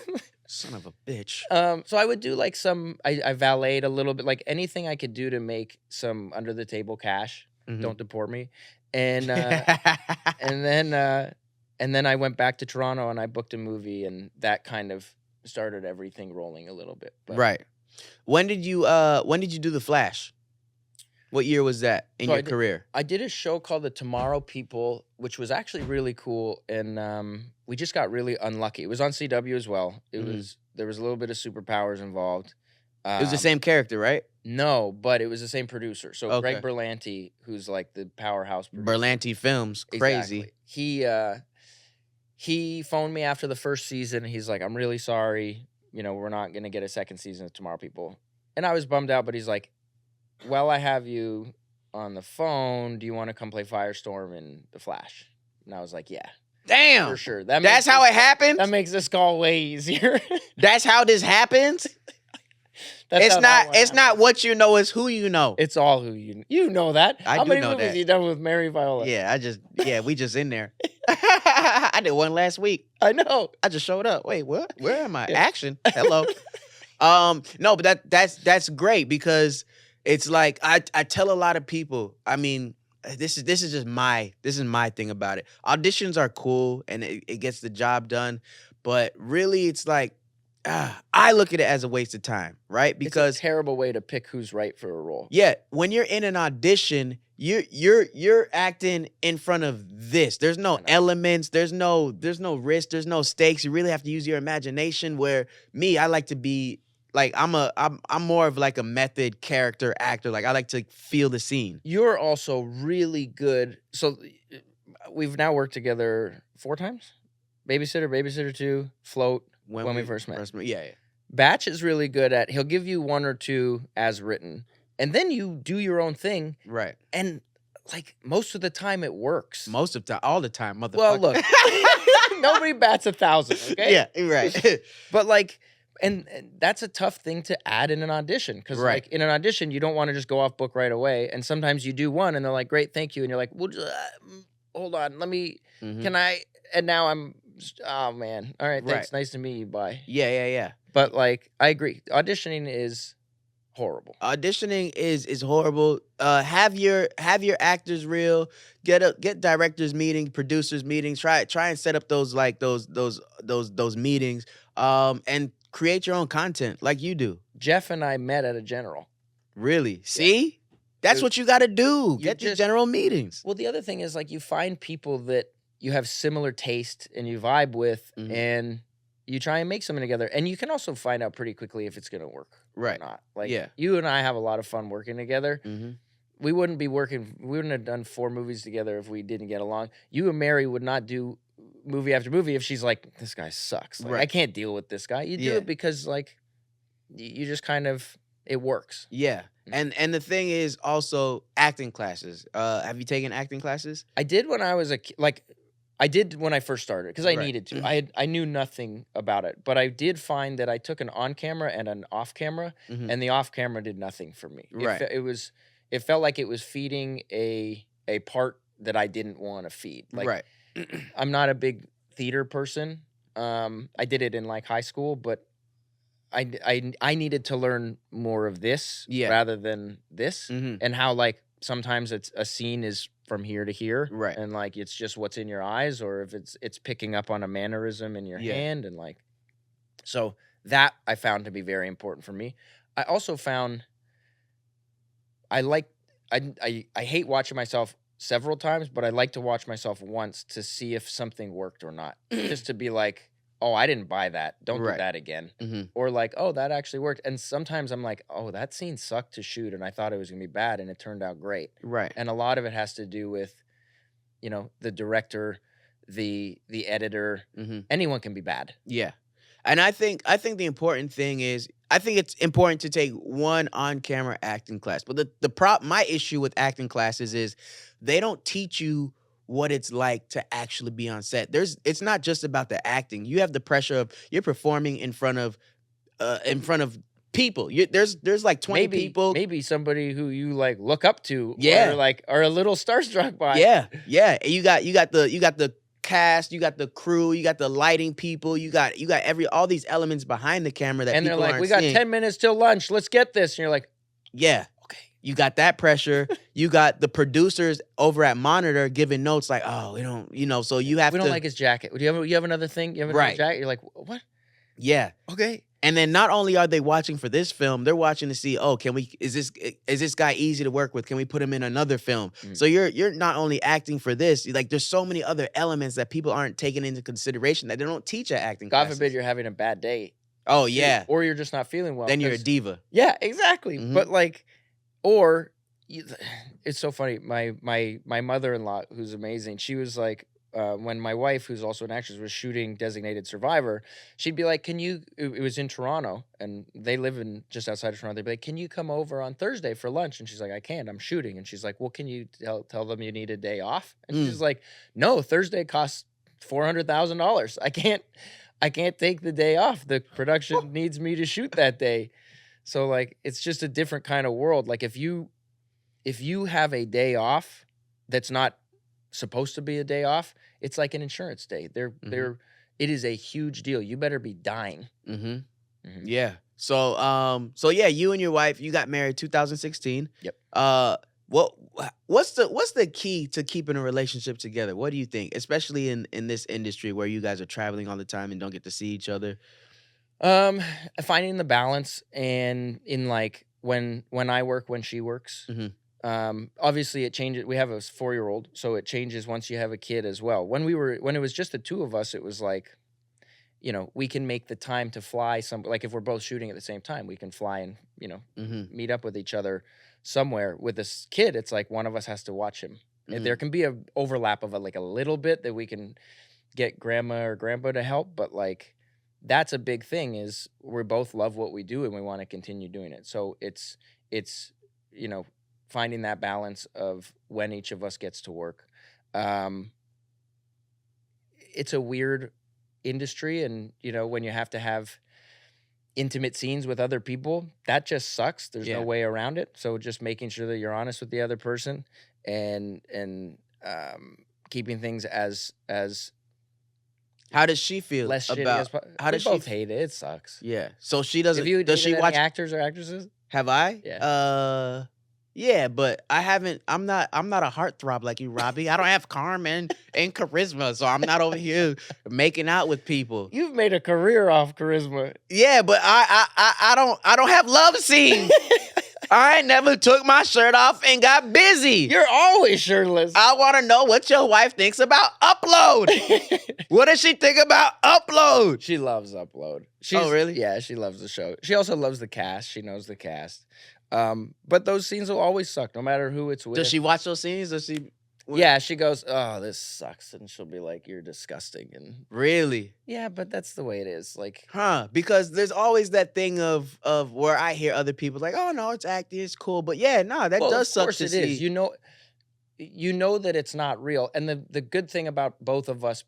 Son of a bitch. So I would do like I valeted a little bit, like anything I could do to make some under the table cash. Don't deport me. And and then I went back to Toronto and I booked a movie and that kind of started everything rolling a little bit. But right. When did you do The Flash? What year was that in your career? I did a show called The Tomorrow People, which was actually really cool, and we just got really unlucky. It was on CW as well. There was a little bit of superpowers involved. It was the same character, right? No, but it was the same producer. So Okay. Greg Berlanti, who's like the powerhouse producer. Berlanti Films, crazy. Exactly. He phoned me after the first season. He's like, I'm really sorry. We're not going to get a second season of Tomorrow People. And I was bummed out, but he's like, well, I have you on the phone. Do you want to come play Firestorm in The Flash? And I was like, yeah. Damn. For sure. That's how it happens? That makes this call way easier. That's how this happens? It's not what you know, it's who you know. It's all who you know that. How many know movies that. you done with Mary Viola? Yeah, we just in there. I did one last week. I know. I just showed up. Wait, what? Where am I? Yeah. Action. Hello. No, but that's great because it's like I tell a lot of people, I mean, this is my thing about it. Auditions are cool and it gets the job done, but really it's like I look at it as a waste of time, right? Because it's a terrible way to pick who's right for a role. Yeah, when you're in an audition, you're acting in front of this. There's no elements, there's no risk, there's no stakes. You really have to use your imagination. Where me, I like to be like I'm more of like a method character actor. Like I like to feel the scene. You're also really good. So we've now worked together 4 times. Babysitter 2, Float. When we first met. Yeah. Batch is really good at, he'll give you 1 or 2 as written, and then you do your own thing. Right. And, like, most of the time it works. Most of the time, all the time, motherfucker. Well, look, nobody bats 1,000, okay? Yeah, right. But, like, and that's a tough thing to add in an audition, because, like, in an audition, you don't want to just go off book right away, and sometimes you do one, and they're like, great, thank you, and you're like, well, hold on, let me, can I, and now I'm, oh man. All right, thanks. Nice to meet you. Bye. Yeah. But like, I agree. Auditioning is horrible. Auditioning is horrible. Have your actors real. Get directors meetings, producers meetings. Try and set up those like those meetings. And create your own content like you do. Jeff and I met at a general. Really? See? That's what you got to do. Get these general meetings. Well, the other thing is like you find people that you have similar taste and you vibe with, and you try and make something together. And you can also find out pretty quickly if it's going to work or not. Like you and I have a lot of fun working together. We wouldn't have done 4 movies together if we didn't get along. You and Mary would not do movie after movie if she's like, this guy sucks. Like, I can't deal with this guy. You do it because like you just kind of, it works. Yeah. And the thing is also acting classes. Have you taken acting classes? I did when I was I did when I first started because I needed to. I knew nothing about it, but I did find that I took an on camera and an off camera, and the off camera did nothing for me. It felt like it was feeding a part that I didn't want to feed. Like, I'm not a big theater person. I did it in like high school, but I needed to learn more of this rather than this, and how like sometimes it's a scene is from here to here, and like it's just what's in your eyes, or if it's picking up on a mannerism in your hand, and like so that I found to be very important for me. I also found I hate watching myself several times, but I like to watch myself once to see if something worked or not, just to be like, oh, I didn't buy that. Don't do that again. Or like, oh, that actually worked. And sometimes I'm like, oh, that scene sucked to shoot, and I thought it was going to be bad, and it turned out great. And a lot of it has to do with, you know, the director, the editor. Anyone can be bad. Yeah. And I think the important thing is, I think it's important to take one on-camera acting class. But my issue with acting classes is they don't teach you what it's like to actually be on set. It's not just about the acting. You have the pressure of you're performing in front of people. There's like 20 people. Maybe somebody who you like look up to, or like are a little starstruck by. Yeah. And you got the cast, you got the crew, you got the lighting people, you got all these elements behind the camera that and people they're like, aren't we got seeing. 10 minutes till lunch. Let's get this. And you're like, yeah. You got that pressure. You got the producers over at Monitor giving notes like, oh, we don't, so you have to. We don't like his jacket. You have another thing? You have another jacket? You're like, what? Yeah. Okay. And then not only are they watching for this film, they're watching to see, oh, is this guy easy to work with? Can we put him in another film? So you're not only acting for this, like there's so many other elements that people aren't taking into consideration that they don't teach at acting classes. God forbid you're having a bad day. Oh, yeah. Or you're just not feeling well. Then you're a diva. Yeah, exactly. But like, it's so funny. My mother-in-law, who's amazing, she was like, when my wife, who's also an actress, was shooting Designated Survivor, she'd be like, it was in Toronto, and they live just outside of Toronto. They'd be like, can you come over on Thursday for lunch? And she's like, I can't, I'm shooting. And she's like, well, can you tell them you need a day off? And she's like, no, Thursday costs $400,000. I can't take the day off. The production needs me to shoot that day. So like, it's just a different kind of world. Like if you have a day off that's not supposed to be a day off, it's like an insurance day. It is a huge deal. You better be dying. Yeah. So yeah, you and your wife, you got married 2016. Yep. What's the key to keeping a relationship together? What do you think, especially in this industry where you guys are traveling all the time and don't get to see each other? Finding the balance, and in like when I work, when she works. Obviously it changes. We have a 4-year-old, so it changes once you have a kid as well. When it was just the two of us, it was like, we can make the time to fly like if we're both shooting at the same time, we can fly and, meet up with each other somewhere. With this kid, it's like one of us has to watch him. And there can be a overlap of a little bit that we can get grandma or grandpa to help, but like, that's a big thing, is we both love what we do and we want to continue doing it. So it's finding that balance of when each of us gets to work. It's a weird industry, and when you have to have intimate scenes with other people, that just sucks. There's no way around it. So just making sure that you're honest with the other person, and keeping things as how does she feel less shitty about as how does we both she hate it? It sucks. Yeah. So she doesn't. Have you does she dated watch any actors or actresses? Have I? Yeah. Yeah, but I haven't. I'm not a heartthrob like you, Robbie. I don't have charm and charisma, so I'm not over here making out with people. You've made a career off charisma. Yeah, but I don't have love scenes. I ain't never took my shirt off and got busy. You're always shirtless. I want to know what your wife thinks about Upload. What does she think about Upload? She loves Upload. Oh, really? Yeah, she loves the show. She also loves the cast. She knows the cast. But those scenes will always suck, no matter who it's with. Does she watch those scenes? Does she? Yeah, she goes, "Oh, this sucks," and she'll be like, "You're disgusting." And Really? yeah, but that's the way it is. Like, Because there's always that thing of where I hear other people like, "Oh no, it's acting, it's cool," but yeah, no, that does suck to see. Of course it is. You know that it's not real. And the good thing about both of us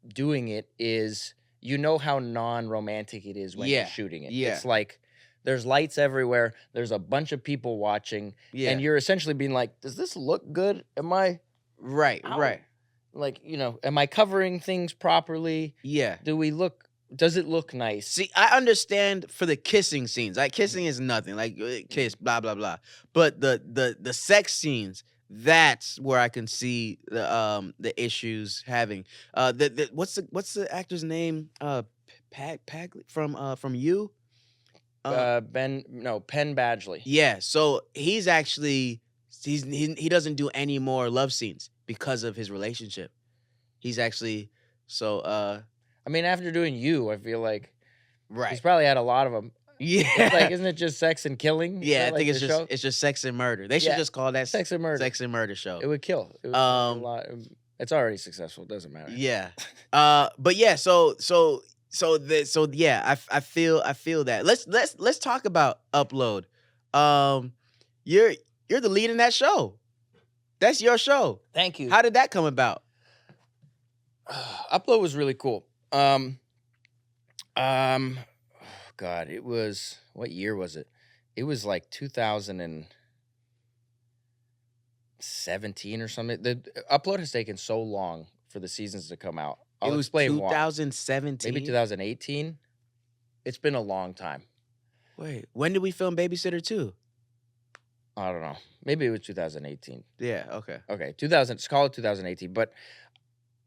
doing it is you know how non-romantic it is when you're shooting it. Yeah. It's like there's lights everywhere. There's a bunch of people watching. Yeah. And you're essentially being like, does this look good? Am I Right. like, am I covering things properly? Yeah. Does it look nice? See, I understand for the kissing scenes. Like kissing is nothing. Like kiss, blah blah blah. But the sex scenes, that's where I can see the issues having. What's the actor's name? Pag from You. Penn Badgley. Yeah. So he's actually he doesn't do any more love scenes because of his relationship. He's actually I mean, after doing You, I feel like right. he's probably had a lot of them. Yeah. It's like, isn't it just sex and killing? Yeah, I like think it's just sex and murder. They should just call that sex and murder. Sex and murder show. It would kill. It would a lot. It's already successful. It doesn't matter. Yeah. But yeah, yeah, I feel that. Let's talk about Upload. You're the lead in that show. That's your show. Thank you. How did that come about? Upload was really cool. God, it was, what year was it? It was like 2017 or something. The Upload has taken so long for the seasons to come out. It was 2017? Maybe 2018. It's been a long time. Wait, when did we film Babysitter 2? I don't know. Maybe it was 2018. Yeah, okay. Okay, let's call it 2018. But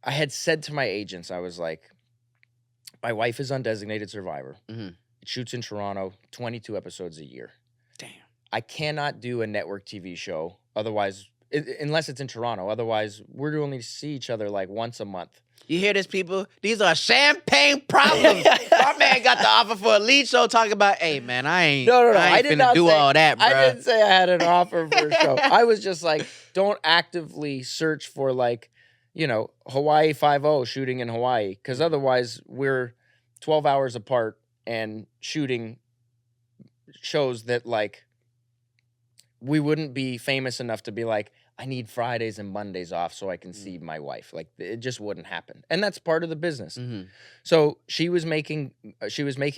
I had said to my agents, I was like, my wife is on Designated Survivor. Mm-hmm. It shoots in Toronto, 22 episodes a year. Damn. I cannot do a network TV show otherwise, unless it's in Toronto. Otherwise, we're only see each other like once a month. You hear this, people? These are champagne problems. My man got the offer for a lead show talking about, hey, man, I ain't finna do all that, bro. I didn't say I had an offer for a show. I was just like, don't actively search for like, Hawaii 5-0 shooting in Hawaii. Because otherwise, we're 12 hours apart and shooting shows that like we wouldn't be famous enough to be like, I need Fridays and Mondays off so I can see my wife. Like it just wouldn't happen. And that's part of the business. Mm-hmm. So she was making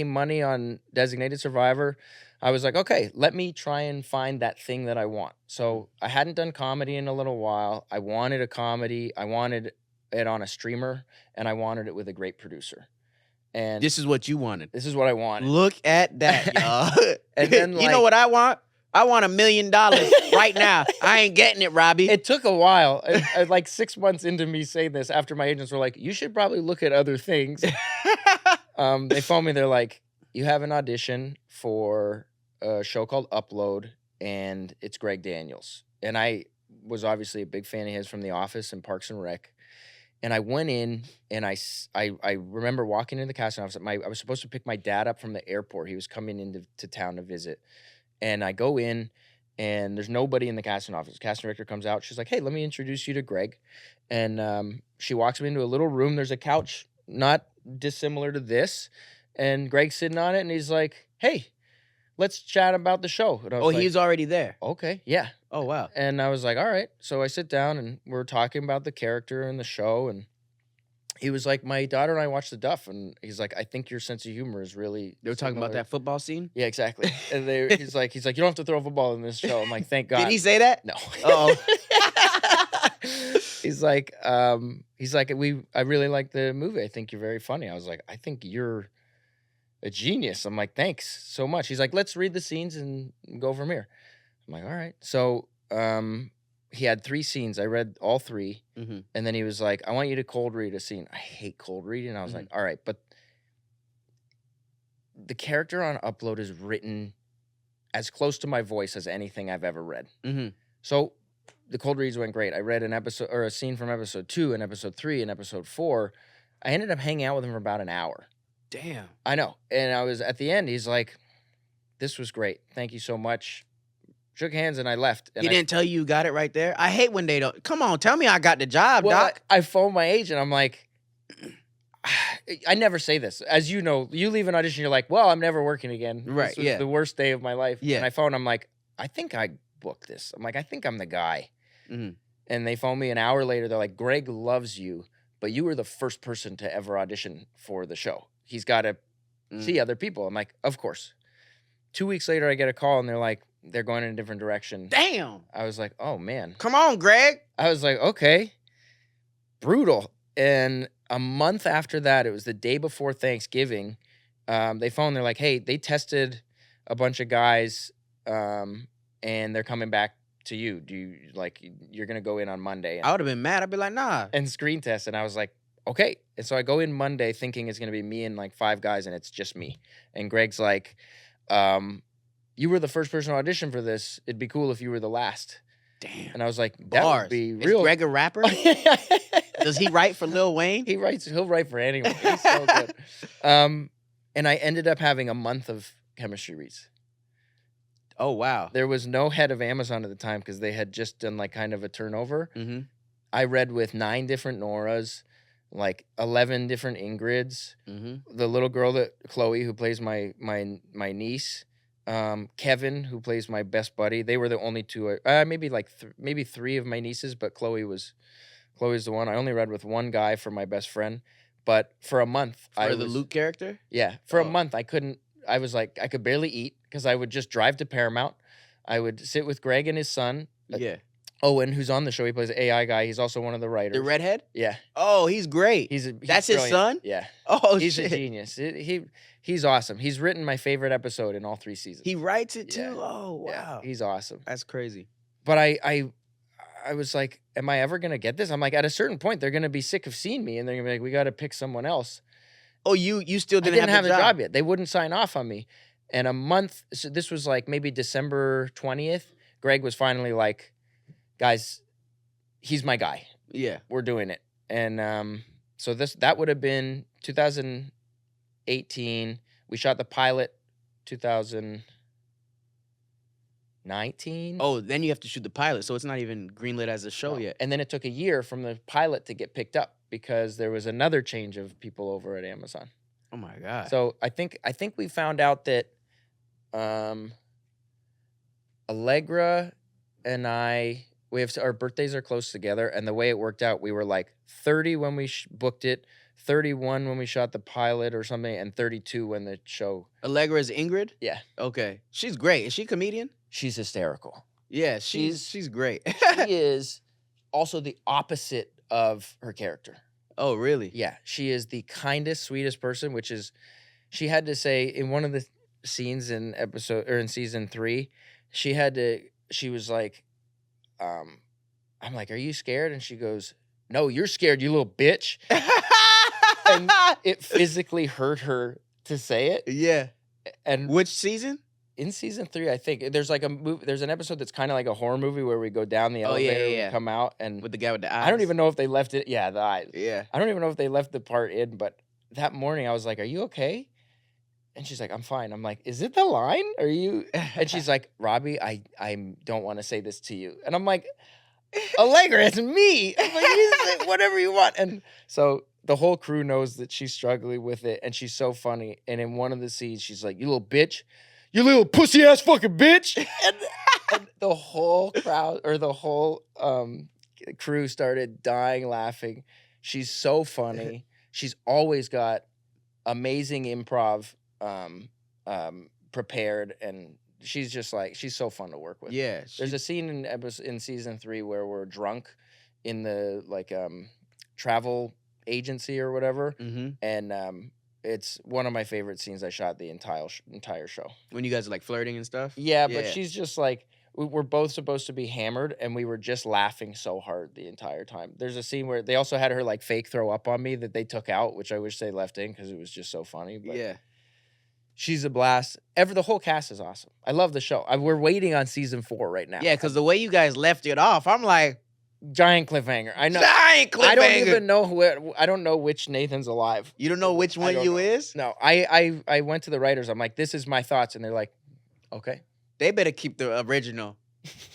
money on Designated Survivor. I was like, okay, let me try and find that thing that I want. So I hadn't done comedy in a little while. I wanted a comedy. I wanted it on a streamer, and I wanted it with a great producer. And this is what you wanted. This is what I wanted. Look at that, y'all. And then, you know what I want? I want $1 million right now. I ain't getting it, Robbie. It took a while. Like 6 months into me saying this, after my agents were like, you should probably look at other things. They phoned me. They're like, you have an audition for a show called Upload, and it's Greg Daniels. And I was obviously a big fan of his from The Office and Parks and Rec. And I went in, and I remember walking into the casting office. I was supposed to pick my dad up from the airport. He was coming into town to visit. And I go in, and there's nobody in the casting office. The casting director comes out. She's like, hey, let me introduce you to Greg. And she walks me into a little room. There's a couch not dissimilar to this. And Greg's sitting on it, and he's like, hey, let's chat about the show. And I was he's already there. Okay, yeah. Oh, wow. And I was like, all right. So I sit down, and we're talking about the character and the show, and he was like, my daughter and I watched The Duff, and he's like, I think your sense of humor is really They were talking about that football scene? Yeah, exactly. And he's like, you don't have to throw a football in this show. I'm like, thank God. Did he say that? No. Oh. He's like, I really like the movie. I think you're very funny. I was like, I think you're a genius. I'm like, thanks so much. He's like, let's read the scenes and go from here. I'm like, all right. So he had 3 scenes. I read all 3. Mm-hmm. And then he was like, I want you to cold read a scene. I hate cold reading. I was like, all right. But the character on Upload is written as close to my voice as anything I've ever read. Mm-hmm. So the cold reads went great. I read an episode or a scene from episode 2 and episode 3 and episode 4. I ended up hanging out with him for about an hour. Damn. I know. And I was at the end, he's like, this was great. Thank you so much. Shook hands and I left. And He didn't tell you got it right there? I hate when they don't. Come on, tell me I got the job, Doc. I phoned my agent. I'm like, I never say this. As you know, you leave an audition, you're like, well, I'm never working again. Right, This was the worst day of my life. Yeah. And I phoned, I'm like, I think I booked this. I'm like, I think I'm the guy. Mm-hmm. And they phoned me an hour later. They're like, Greg loves you, but you were the first person to ever audition for the show. He's got to see other people. I'm like, of course. 2 weeks later, I get a call and they're like, they're going in a different direction. Damn. I was like, oh, man. Come on, Greg. I was like, okay. Brutal. And a month after that, it was the day before Thanksgiving, they phoned. They're like, hey, they tested a bunch of guys and they're coming back to you. You're going to go in on Monday. I would have been mad. I'd be like, nah. And screen test. And I was like, okay. And so I go in Monday thinking it's going to be me and like 5 guys and it's just me. And Greg's like, you were the first person to audition for this. It'd be cool if you were the last. Damn. And I was like, that would be real. Is Greg a rapper? Does he write for Lil Wayne? He'll write for anyone. He's so good. And I ended up having a month of chemistry reads. Oh, wow. There was no head of Amazon at the time because they had just done like kind of a turnover. Mm-hmm. I read with 9 different Noras, like 11 different Ingrids. Mm-hmm. The little girl Chloe, who plays my niece. Kevin, who plays my best buddy. They were the only 2. Maybe 3 of my nieces, but Chloe's the one. I only read with 1 guy for my best friend. But for a month, For the Luke character? Yeah, for a month, I couldn't. I was like, I could barely eat because I would just drive to Paramount. I would sit with Greg and his son. Yeah. Owen, who's on the show, he plays an AI guy. He's also one of the writers. The redhead? Yeah. Oh, he's great. That's his brilliant. son? Yeah. Oh, he's shit. a genius. He's awesome. He's written my favorite episode in all 3 seasons. He writes it too? Yeah. Oh, wow. Yeah, he's awesome. That's crazy. But I was like, am I ever going to get this? I'm like, at a certain point, they're going to be sick of seeing me, and they're going to be like, we got to pick someone else. Oh, you still I didn't have the a job yet. They wouldn't sign off on me. And a month, so this was like maybe December 20th, Greg was finally like, guys, he's my guy. Yeah. We're doing it. And so that would have been 2018. We shot the pilot 2019. Oh, then you have to shoot the pilot, so it's not even greenlit as a show yet. And then it took a year from the pilot to get picked up because there was another change of people over at Amazon. Oh my God. So I think we found out that Allegra and I, our birthdays are close together, and the way it worked out, we were like 30 when we booked it, 31 when we shot the pilot or something, and 32 when the show. Allegra is Ingrid? Yeah. Okay. She's great. Is she a comedian? She's hysterical. Yeah, she's great. She is also the opposite of her character. Oh, really? Yeah. She is the kindest, sweetest person, which is, she had to say in one of the scenes in season 3, she was like, I'm like, are you scared? And she goes, no, you're scared, you little bitch. And it physically hurt her to say it. Yeah. And which season? In season 3, I think there's like there's an episode that's kind of like a horror movie where we go down the elevator and come out, and with the guy with the eyes. I don't even know if they left it. Yeah, the eyes. Yeah. I don't even know if they left the part in, but that morning I was like, are you okay? And she's like, I'm fine. I'm like, is it the line? Are you? And she's like, Robbie, I don't want to say this to you. And I'm like, Allegra, it's me. I'm like, you say whatever you want. And so the whole crew knows that she's struggling with it, and she's so funny. And in one of the scenes, she's like, you little bitch. You little pussy ass fucking bitch. And the whole crowd or the whole crew started dying laughing. She's so funny. She's always got amazing improv prepared, and she's just like, she's so fun to work with. Yeah. There's a scene in season 3 where we're drunk in the like travel agency or whatever, mm-hmm. and it's one of my favorite scenes I shot the entire show. When you guys are like flirting and stuff. Yeah, but she's just like we're both supposed to be hammered, and we were just laughing so hard the entire time. There's a scene where they also had her like fake throw up on me that they took out, which I wish they left in because it was just so funny. But Yeah. she's a blast. The whole cast is awesome. I love the show. We're waiting on season 4 right now. Yeah, because the way you guys left it off, I'm like, giant cliffhanger. I know. giant cliffhanger. I don't even know I don't know which Nathan's alive. You don't know which one you is? No. I went to the writers. I'm like, this is my thoughts, and they're like, okay. They better keep the original.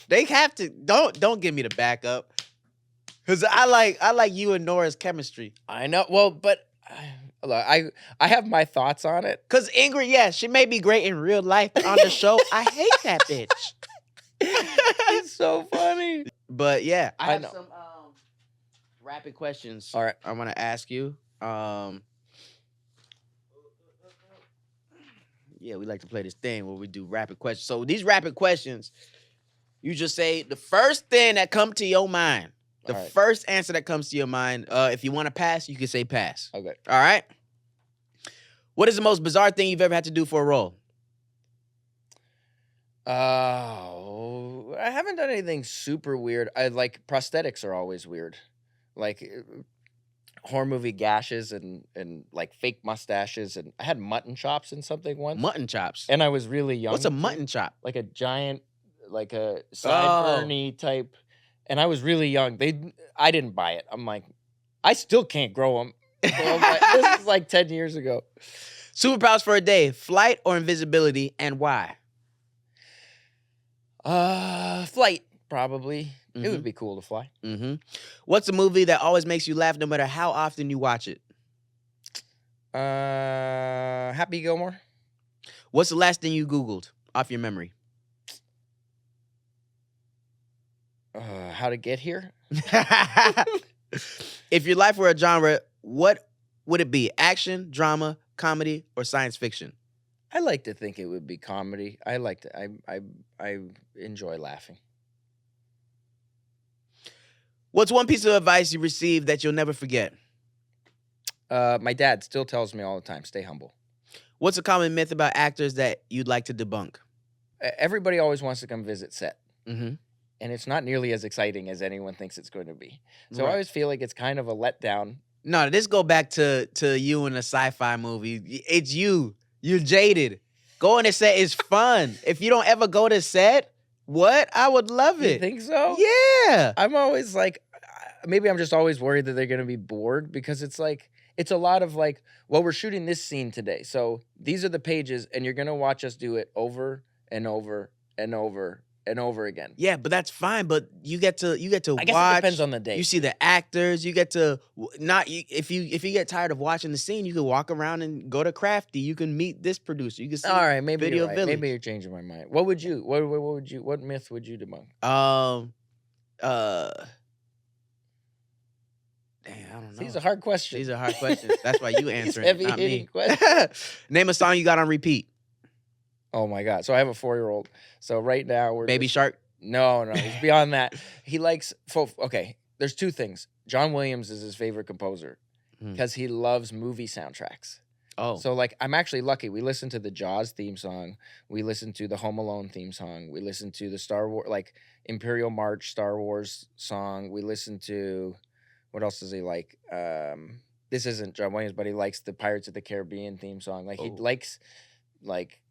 They have to. Don't give me the backup. Cause I like you and Nora's chemistry. I know. Well, but look, I have my thoughts on it. Cause Ingrid, yeah, she may be great in real life, but on the show, I hate that bitch. It's so funny. But yeah, I have know. some rapid questions. All right. I want to ask you. Yeah, we like to play this thing where we do rapid questions. So these rapid questions, you just say the first thing that come to your mind. The first answer that comes to your mind. If you want to pass, you can say pass. Okay. All right. What is the most bizarre thing you've ever had to do for a role? Oh, I haven't done anything super weird. I like prosthetics are always weird. Like horror movie gashes and like fake mustaches, and I had mutton chops in something once. Mutton chops. And I was really young. What's a mutton chop? Like a giant, like a sideburny type. And I was really young. I didn't buy it. I'm like, I still can't grow them. So I'm like, this is like 10 years ago. Superpowers for a day: flight or invisibility, and why? Flight, probably. It would be cool to fly. What's a movie that always makes you laugh no matter how often you watch it? Happy Gilmore. What's the last thing you Googled off your memory? How to get here? If your life were a genre, what would it be? Action, drama, comedy, or science fiction? I like to think it would be comedy. I enjoy laughing. What's one piece of advice you received that you'll never forget? My dad still tells me all the time, stay humble. What's a common myth about actors that you'd like to debunk? Everybody always wants to come visit set. Mm-hmm. And it's not nearly as exciting as anyone thinks it's going to be. So Right. I always feel like it's kind of a letdown. No, this go back to you in a sci-fi movie. It's you. You're jaded. Going to set is fun. If you don't ever go to set, what? I would love it. You think so? Yeah. I'm always like, maybe I'm just always worried that they're going to be bored, because it's like, it's a lot of like, well, we're shooting this scene today. So these are the pages, and you're going to watch us do it over and over and over and over again. Yeah, but that's fine. But you get to I guess watch. it depends on the day. You see the actors. You get to if you get tired of watching the scene, you can walk around and go to Crafty. You can meet this producer. You can see. All right, maybe Video you're right. Village. Maybe you're changing my mind. What would you? What myth would you debunk? Damn, I don't know. These are hard questions. These are hard questions. That's why you answer it, not heavy-hitting me. questions. Name a song you got on repeat. Oh my God! So I have a 4-year-old. So right now we're Baby Shark. No, he's beyond that. He likes. Okay, there's two things. John Williams is his favorite composer because he loves movie soundtracks. Oh, So like, I'm actually lucky. We listened to the Jaws theme song. We listened to the Home Alone theme song. We listened to the Star Wars, like Imperial March Star Wars song. We listened to, what else does he like? This isn't John Williams, but he likes the Pirates of the Caribbean theme song. Like he likes like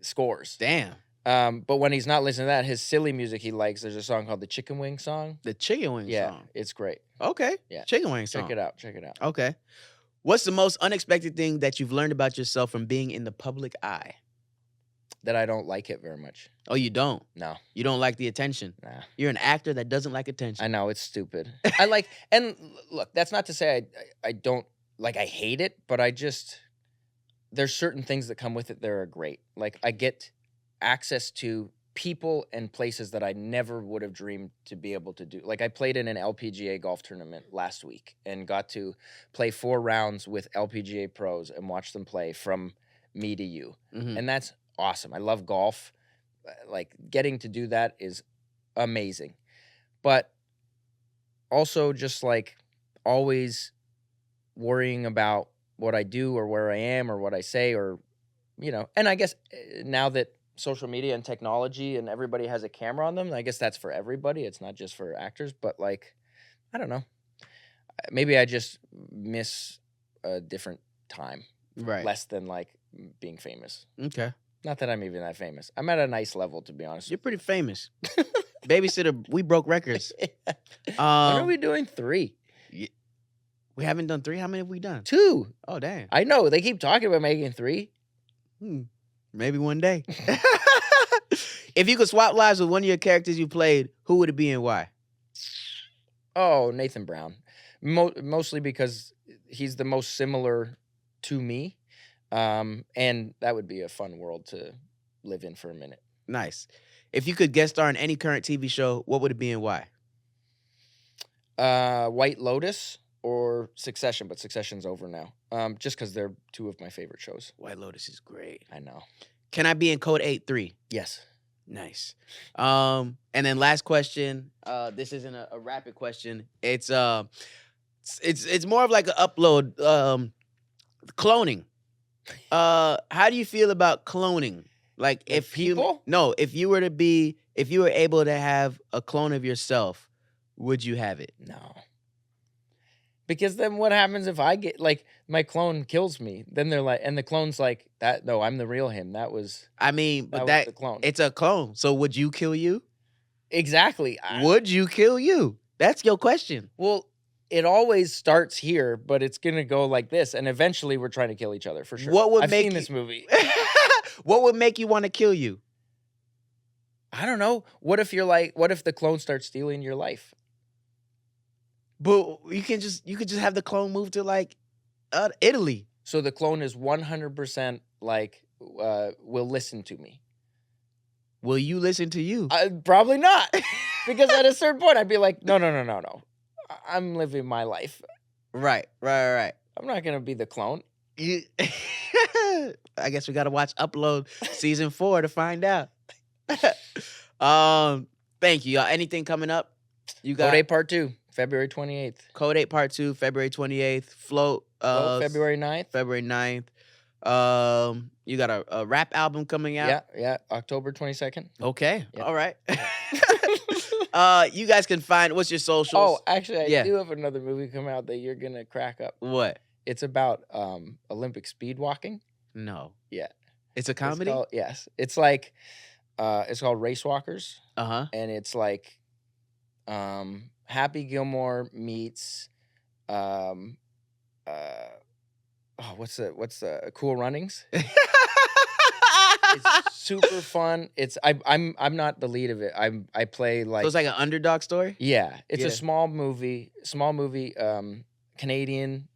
scores. damn. But when he's not listening to that, his silly music he likes, there's a song called the Chicken Wing song. The Chicken Wing song. It's great. Okay. Yeah. Chicken Wing song. Check it out. Check it out. Okay. What's the most unexpected thing that you've learned about yourself from being in the public eye? That I don't like it very much. Oh, you don't? No. You don't like the attention? Nah. You're an actor that doesn't like attention. I know, it's stupid. I like, and look, that's not to say I don't, like, I hate it, but there's certain things that come with it that are great. Like, I get access to people and places that I never would have dreamed to be able to do. Like, I played in an LPGA golf tournament last week and got to play 4 rounds with LPGA pros and watch them play from me to you. Mhm. And that's awesome. I love golf. Like, getting to do that is amazing. But also just like always worrying about what I do or where I am or what I say or, and I guess now that social media and technology and everybody has a camera on them, I guess that's for everybody. It's not just for actors, but like, I don't know. Maybe I just miss a different time. Right. Less than like being famous. Okay. Not that I'm even that famous. I'm at a nice level, to be honest. You're pretty famous. Babysitter, we broke records. When are we doing 3? We haven't done 3. How many have we done? 2. Oh, damn. I know. They keep talking about making 3. Maybe one day. If you could swap lives with one of your characters you played, who would it be and why? Oh, Nathan Brown. Mostly because he's the most similar to me. And that would be a fun world to live in for a minute. Nice. If you could guest star in any current TV show, what would it be and why? White Lotus or Succession, but Succession's over now. Just because they're 2 of my favorite shows. White Lotus is great. I know. Can I be in Code 8-3? Yes. Nice. And then last question. This isn't a rapid question. It's more of like an upload. Cloning. How do you feel about cloning? Like if people? if you were able to have a clone of yourself, would you have it? No. Because then what happens if I get, like, my clone kills me? Then they're like, and the clone's like, that, no, I'm the real him. That was, I mean, but was the clone. It's a clone. So would you kill you? Exactly. Would you kill you? That's your question. Well, it always starts here, but it's going to go like this. And eventually we're trying to kill each other, for sure. I've seen this movie. What would make you want to kill you? I don't know. What if the clone starts stealing your life? But you could just have the clone move to like Italy. So the clone is 100% like will listen to me. Will you listen to you? Probably not. Because at a certain point I'd be like, no. I'm living my life. Right. I'm not going to be the clone. I guess we got to watch Upload season 4 to find out. Thank you, y'all. Anything coming up? You got Code 8 Part 2, February 28th. Code 8 Part 2, February 28th. Float, February 9th. February 9th. You got a rap album coming out? Yeah, October 22nd. Okay, yeah. All right. You guys can find, what's your socials? Oh, actually, I do have another movie coming out that you're going to crack up. What? It's about Olympic speed walking. No. Yeah. It's a comedy? Yes. It's like, it's called Race Walkers. Uh-huh. And it's like Happy Gilmore meets what's the Cool Runnings? It's super fun. I'm not the lead of it. I play like, so it's like an underdog story? Yeah. It's a small movie, Canadian,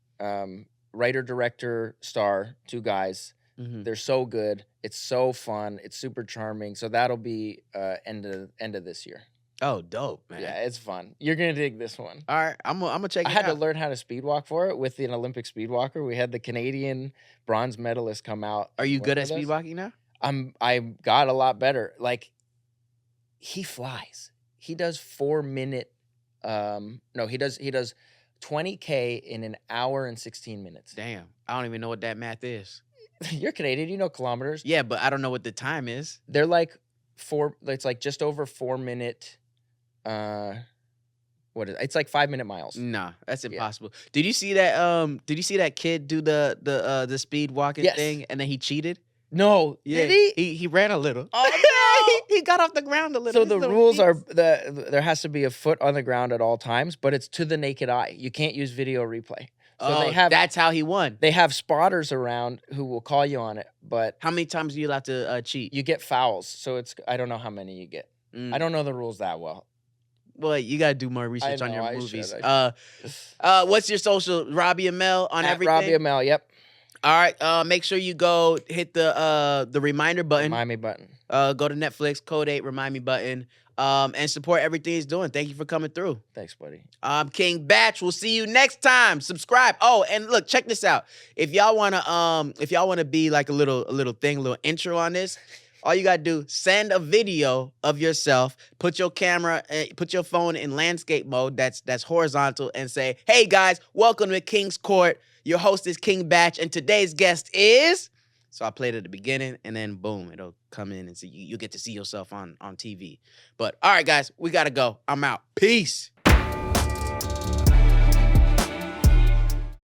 writer, director, star, 2 guys. Mm-hmm. They're so good. It's so fun. It's super charming. So that'll be end of this year. Oh, dope, man. Yeah, it's fun. You're gonna dig this one. All right, I'm gonna check it out. I had to learn how to speed walk for it with an Olympic speed walker. We had the Canadian bronze medalist come out. Are you good at speed walking now? I got a lot better. Like, he flies. He does 4-minute. He does 20K in an hour and 16 minutes. Damn, I don't even know what that math is. You're Canadian, you know kilometers. Yeah, but I don't know what the time is. They're like it's like just over 4-minute. It's like 5-minute miles. Nah, that's impossible. Yeah. Did you see that kid do the speed walking thing and then he cheated? No. Yeah. Did he? He ran a little. Oh no. he got off the ground a little. So the rules are there has to be a foot on the ground at all times, but it's to the naked eye. You can't use video replay. So that's how he won. They have spotters around who will call you on it, but how many times do you have to cheat? You get fouls, so I don't know how many you get. I don't know the rules that well. Well, you gotta do more research on your movies. What's your social? Robbie Amell on everything. Robbie Amell, yep. All right. Make sure you go hit the reminder button. Remind me button. Go to Netflix, Code 8, remind me button. And support everything he's doing. Thank you for coming through. Thanks, buddy. I'm King Bach. We'll see you next time. Subscribe. Oh, and look, check this out. If y'all wanna be like a little intro on this, All you gotta do, send a video of yourself, put your camera, put your phone in landscape mode that's horizontal, and say, "Hey guys, welcome to King's Court. Your host is King Bach, and today's guest is." So I played at the beginning, and then boom, it'll come in, and so you get to see yourself on TV. But all right, guys, we gotta go. I'm out. Peace.